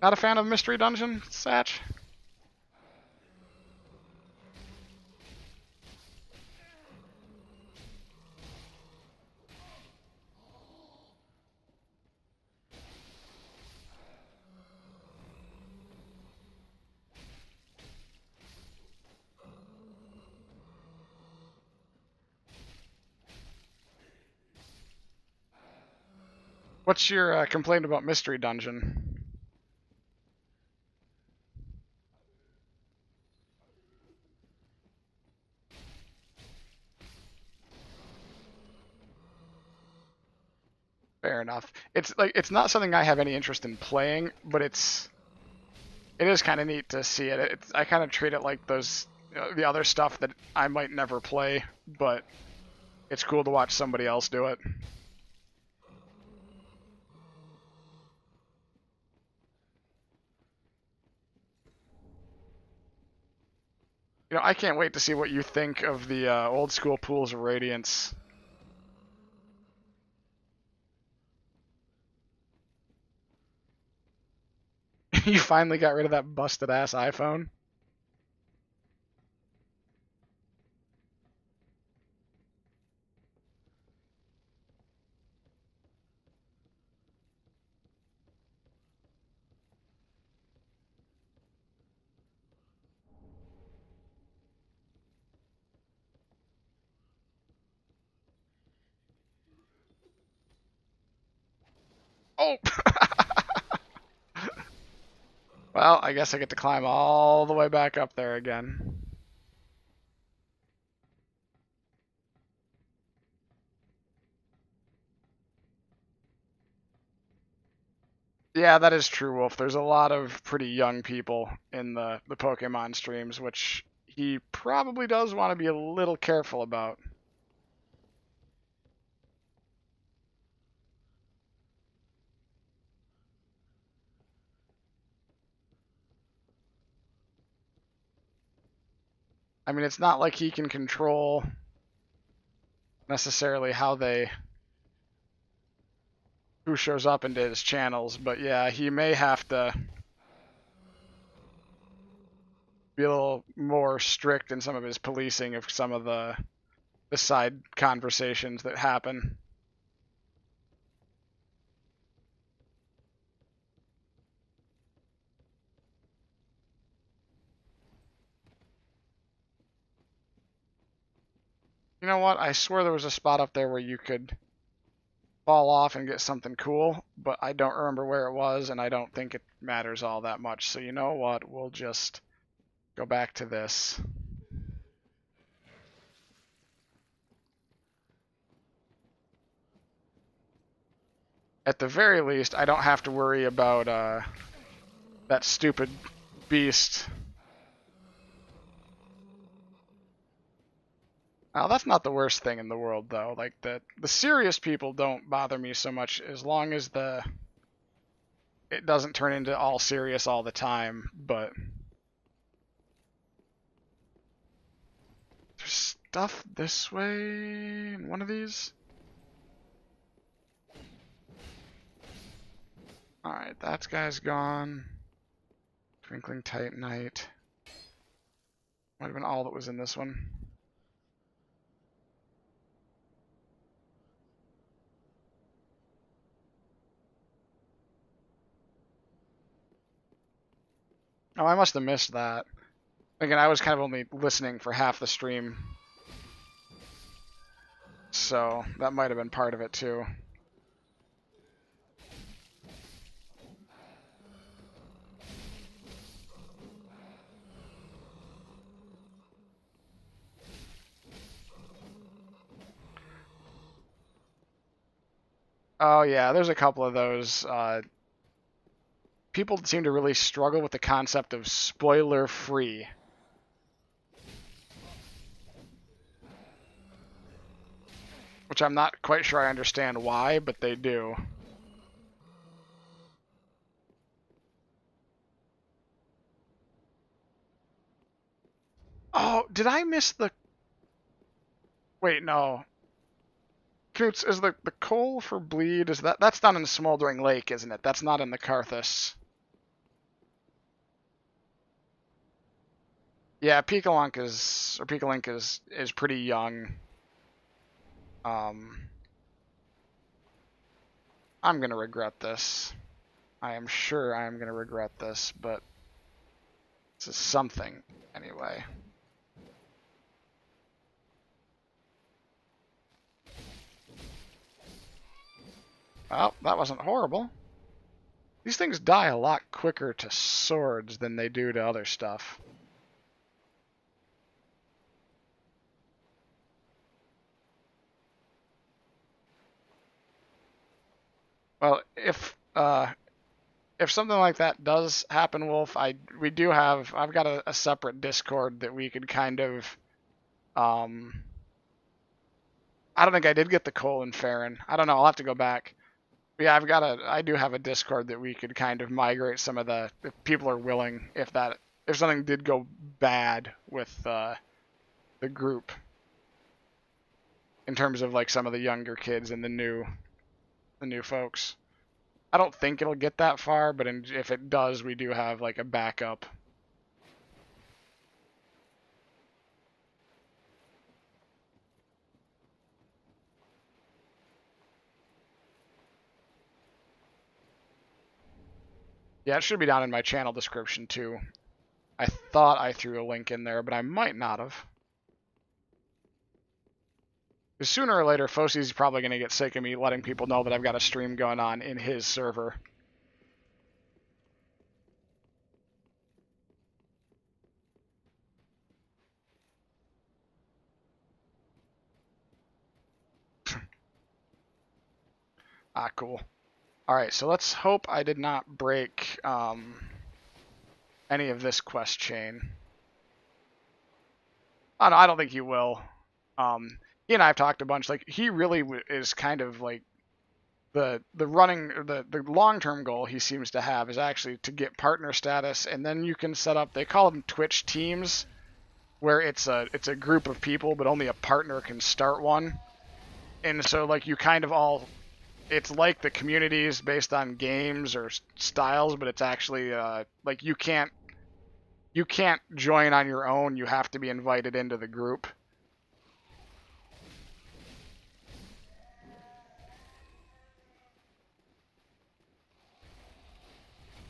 Not a fan of Mystery Dungeon, Satch? What's your complaint about Mystery Dungeon? Fair enough. It's not something I have any interest in playing, but it is kind of neat to see it. I kind of treat it like those the other stuff that I might never play, but it's cool to watch somebody else do it. I can't wait to see what you think of the old school Pools of Radiance. You finally got rid of that busted ass iPhone. Oh! Well, I guess I get to climb all the way back up there again. Yeah, that is true, Wolf. There's a lot of pretty young people in the Pokemon streams, which he probably does want to be a little careful about. I mean, it's not like he can control necessarily who shows up into his channels, but yeah, he may have to be a little more strict in some of his policing of some of the side conversations that happen. You know what? I swear there was a spot up there where you could fall off and get something cool, but I don't remember where it was, and I don't think it matters all that much. So you know what? We'll just go back to this. At the very least, I don't have to worry about that stupid beast. Now, that's not the worst thing in the world, though. Like, the serious people don't bother me so much as long as it doesn't turn into all serious all the time, but there's stuff this way in one of these. Alright, that guy's gone. Twinkling Titanite. Might have been all that was in this one. Oh, I must have missed that. Again, I was kind of only listening for half the stream. So, that might have been part of it, too. Oh yeah, there's a couple of those. People seem to really struggle with the concept of spoiler free. Which I'm not quite sure I understand why, but they do. Oh, did I miss the... Wait, no. Coots, is the coal for bleed, is that's down in the Smoldering Lake, isn't it? That's not in the Karthus. Yeah, Pekalink is pretty young. I'm gonna regret this. I am sure I am gonna regret this, but this is something anyway. Well, that wasn't horrible. These things die a lot quicker to swords than they do to other stuff. Well, if something like that does happen, Wolf, I've got a separate Discord that we could kind of I don't think I did get the coal in Farron. I don't know, I'll have to go back. But yeah, I do have a Discord that we could kind of migrate some of the, if people are willing, if something did go bad with the group in terms of like some of the younger kids and the new folks. I don't think it'll get that far, but if it does, we do have like a backup. Yeah, it should be down in my channel description too. I thought I threw a link in there, but I might not have. Because sooner or later, Focie's probably going to get sick of me letting people know that I've got a stream going on in his server. Ah, cool. Alright, so let's hope I did not break any of this quest chain. Oh, no, I don't think he will. He and I have talked a bunch. Like, he really is kind of like the long-term goal he seems to have is actually to get partner status, and then you can set up, they call them Twitch teams, where it's a group of people, but only a partner can start one. And so like you kind of all, it's like the communities based on games or styles, but it's actually like you can't join on your own. You have to be invited into the group.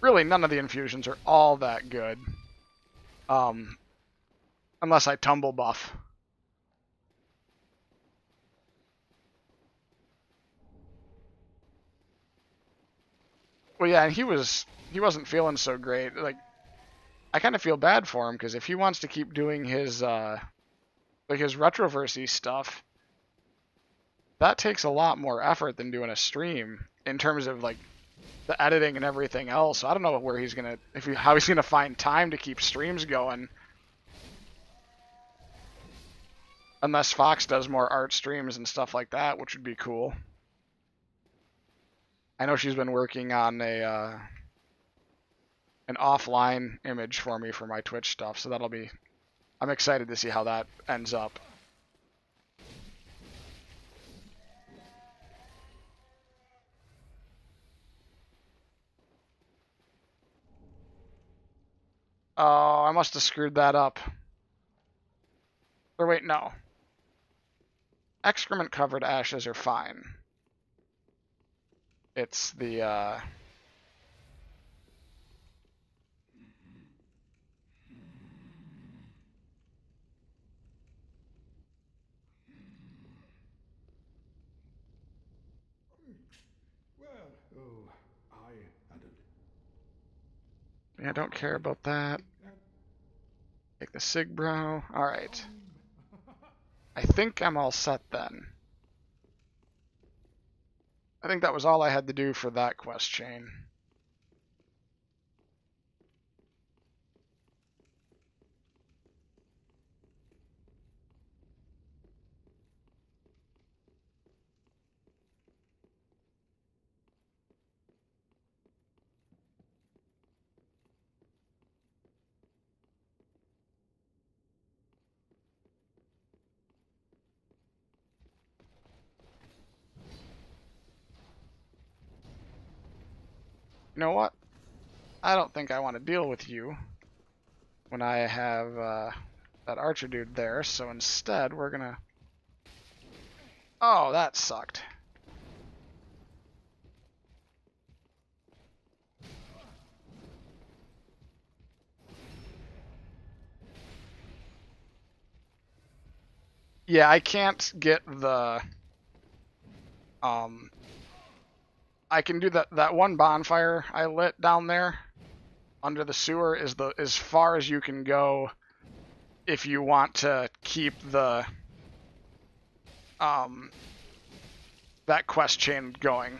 Really, none of the infusions are all that good. Unless I tumble buff. Well, yeah, and he wasn't feeling so great. Like, I kind of feel bad for him because if he wants to keep doing his like his retroversy stuff, that takes a lot more effort than doing a stream in terms of like the editing and everything else. So I don't know where he's gonna how he's gonna find time to keep streams going. Unless Fox does more art streams and stuff like that, which would be cool. I know she's been working on an offline image for me for my Twitch stuff, so I'm excited to see how that ends up. Oh, I must have screwed that up. Or wait, no. Excrement-covered ashes are fine. It's the, Well, oh, I hadn't. yeah, I don't care about that. Take the Sigbrow. Alright. I think I'm all set then. I think that was all I had to do for that quest chain. You know what? I don't think I want to deal with you when I have that archer dude there, so instead we're gonna... Oh, that sucked. Yeah, I can't get the... I can do that one bonfire I lit down there under the sewer is the as far as you can go if you want to keep the that quest chain going.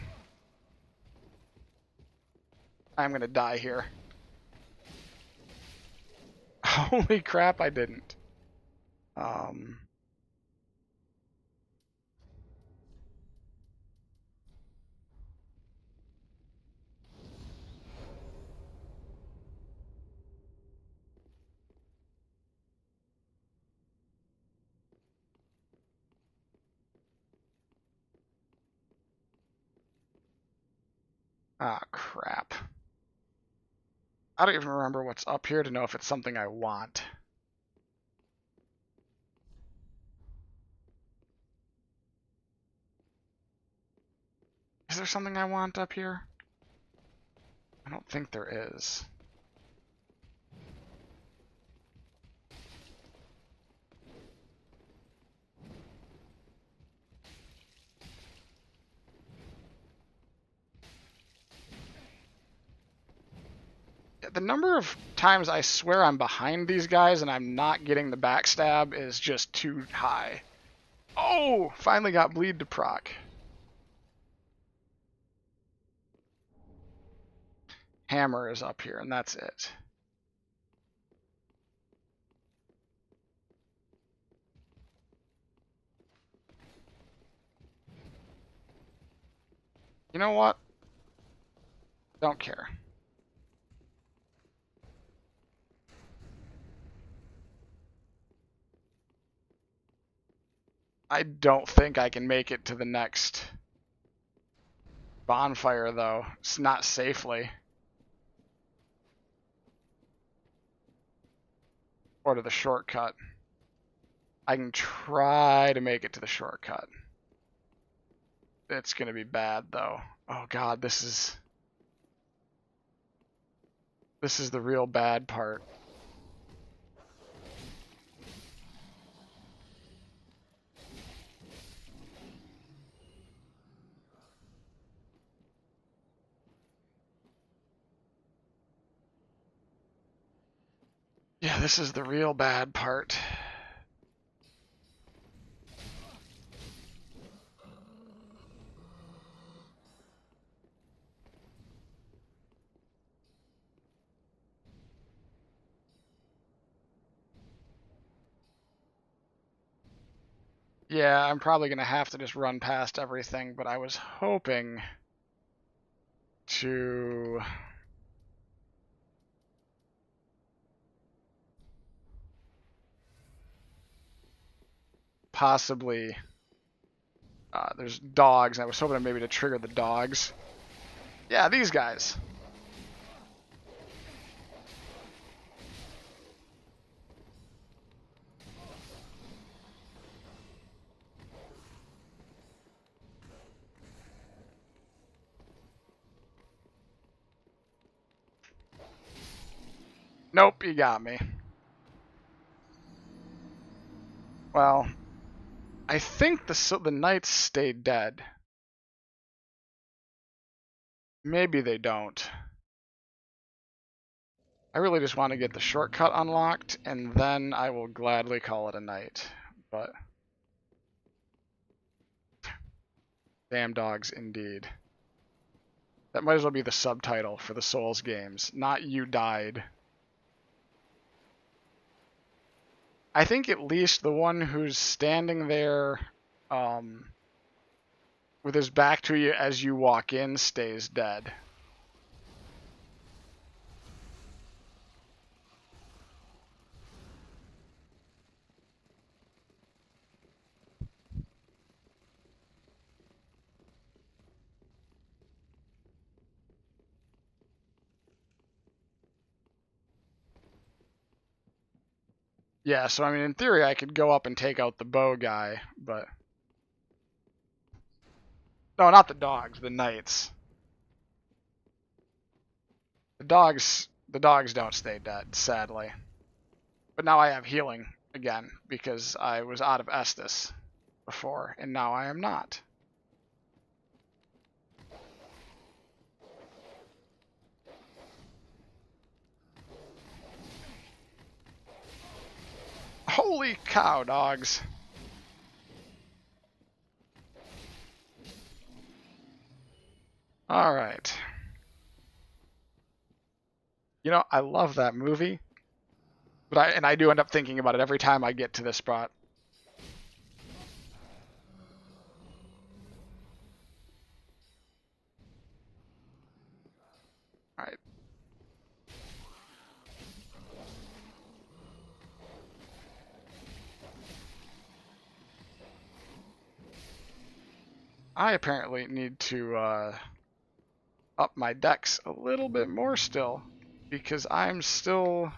I'm gonna die here. Holy crap, I didn't. Ah, crap. I don't even remember what's up here to know if it's something I want. Is there something I want up here? I don't think there is. The number of times I swear I'm behind these guys and I'm not getting the backstab is just too high. Oh! Finally got bleed to proc. Hammer is up here, and that's it. You know what? Don't care. I don't think I can make it to the next bonfire, though. It's not safely. Or to the shortcut. I can try to make it to the shortcut. It's going to be bad, though. Oh, God, this is the real bad part. Yeah, this is the real bad part. Yeah, I'm probably going to have to just run past everything, but I was hoping to... possibly... there's dogs, and I was hoping maybe to trigger the dogs. Yeah, these guys. Nope, you got me. Well, I think the knights stay dead. Maybe they don't. I really just want to get the shortcut unlocked, and then I will gladly call it a night. But Damn dogs, indeed. That might as well be the subtitle for the Souls games. Not you died. I think at least the one who's standing there with his back to you as you walk in stays dead. Yeah, so I mean, in theory, I could go up and take out the bow guy, but... No, not the dogs, the knights. The dogs don't stay dead, sadly. But now I have healing again, because I was out of Estus before, and now I am not. Holy cow, dogs. Alright. You know, I love that movie, but I do end up thinking about it every time I get to this spot. Alright. I apparently need to up my dex a little bit more still, because I'm still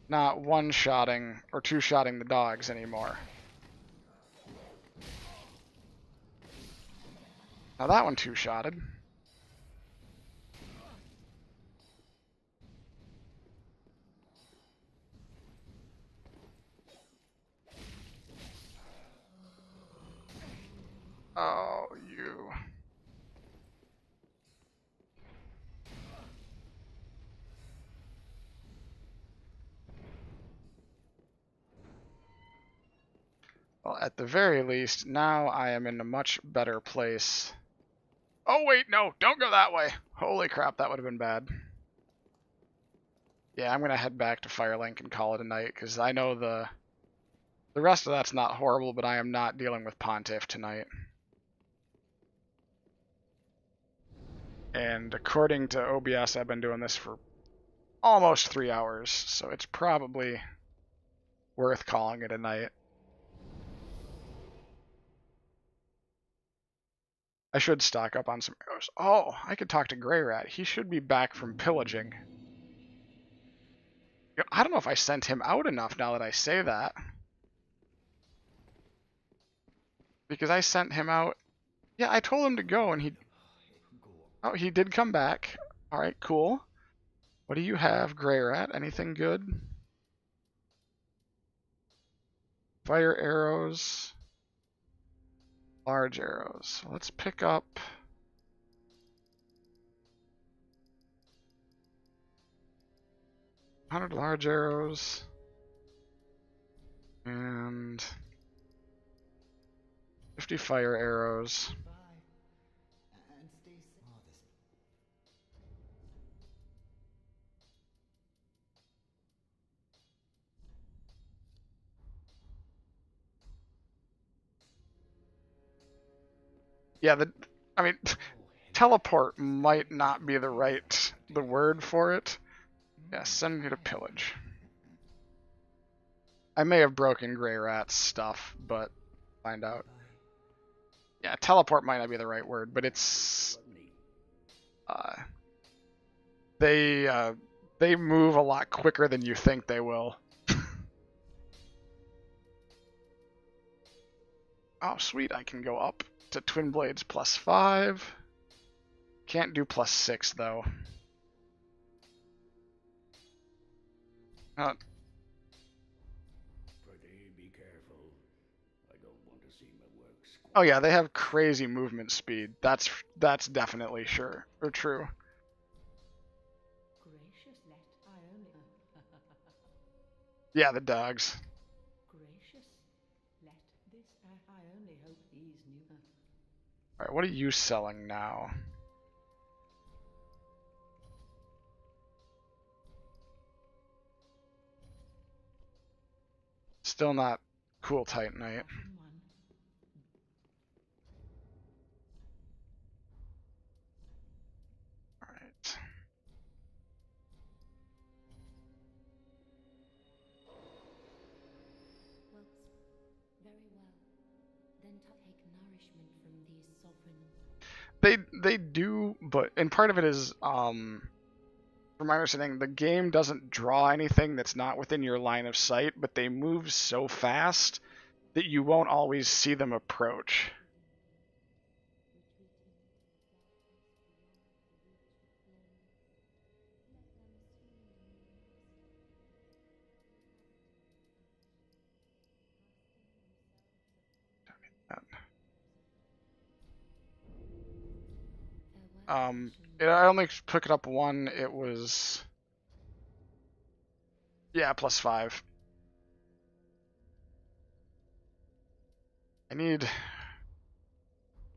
not one-shotting or two-shotting the dogs anymore. Now that one two-shotted. Oh, you. Well, at the very least, now I am in a much better place. Oh, wait, no, don't go that way. Holy crap, that would have been bad. Yeah, I'm going to head back to Firelink and call it a night, because I know the rest of that's not horrible, but I am not dealing with Pontiff tonight. And according to OBS, I've been doing this for almost 3 hours, so it's probably worth calling it a night. I should stock up on some arrows. Oh, I could talk to Grey Rat. He should be back from pillaging. I don't know if I sent him out enough now that I say that. Because I sent him out... Yeah, I told him to go and he... Oh, he did come back. Alright, cool. What do you have, Grey Rat? Anything good? Fire arrows. Large arrows. Let's pick up... 100 large arrows. And... 50 fire arrows. Yeah, I mean, teleport might not be the word for it. Yeah, send me to pillage. I may have broken Grey Rat's stuff, but find out. Yeah, teleport might not be the right word, but it's they move a lot quicker than you think they will. Oh, sweet, I can go up to Twin Blades +5. Can't do +6 though. Oh yeah, they have crazy movement speed. That's definitely sure or true. Gracious, let I only. Yeah, the dogs. Gracious, let this. I only hope these new. Alright, what are you selling now? Still not cool Titanite. Ashen one. Alright. Well, very well. Then take nourishment from these sovereign. They do, but and part of it is from my understanding, the game doesn't draw anything that's not within your line of sight, but they move so fast that you won't always see them approach. I only picked it up one. It was, yeah, +5. I need.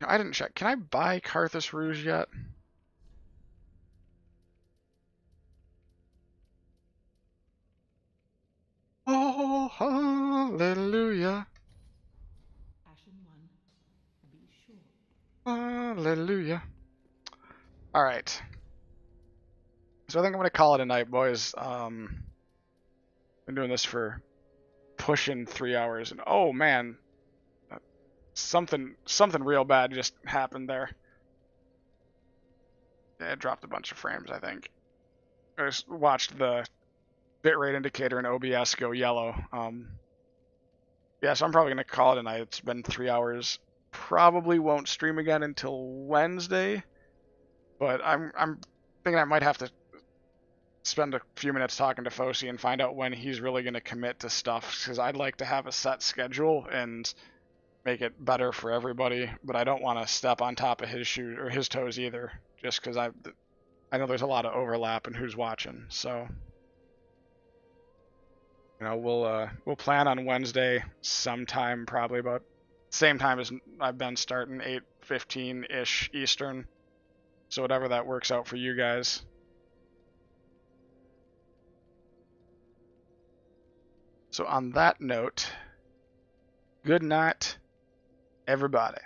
No, I didn't check. Can I buy Carthus Rouge yet? Oh, hallelujah. Ashen one. Be sure. Hallelujah. Alright. So I think I'm going to call it a night, boys. Been doing this for pushing 3 hours, and oh man, something real bad just happened there. Yeah, it dropped a bunch of frames, I think. I just watched the bitrate indicator in OBS go yellow. Yeah, so I'm probably going to call it a night. It's been 3 hours. Probably won't stream again until Wednesday, but I'm thinking I might have to spend a few minutes talking to Focie and find out when he's really going to commit to stuff, because I'd like to have a set schedule and make it better for everybody, but I don't want to step on top of his shoes or his toes either, just because I know there's a lot of overlap in who's watching. So we'll plan on Wednesday sometime, probably about same time as I've been starting, 8:15 ish Eastern. So whatever that works out for you guys. So on that note, good night, everybody.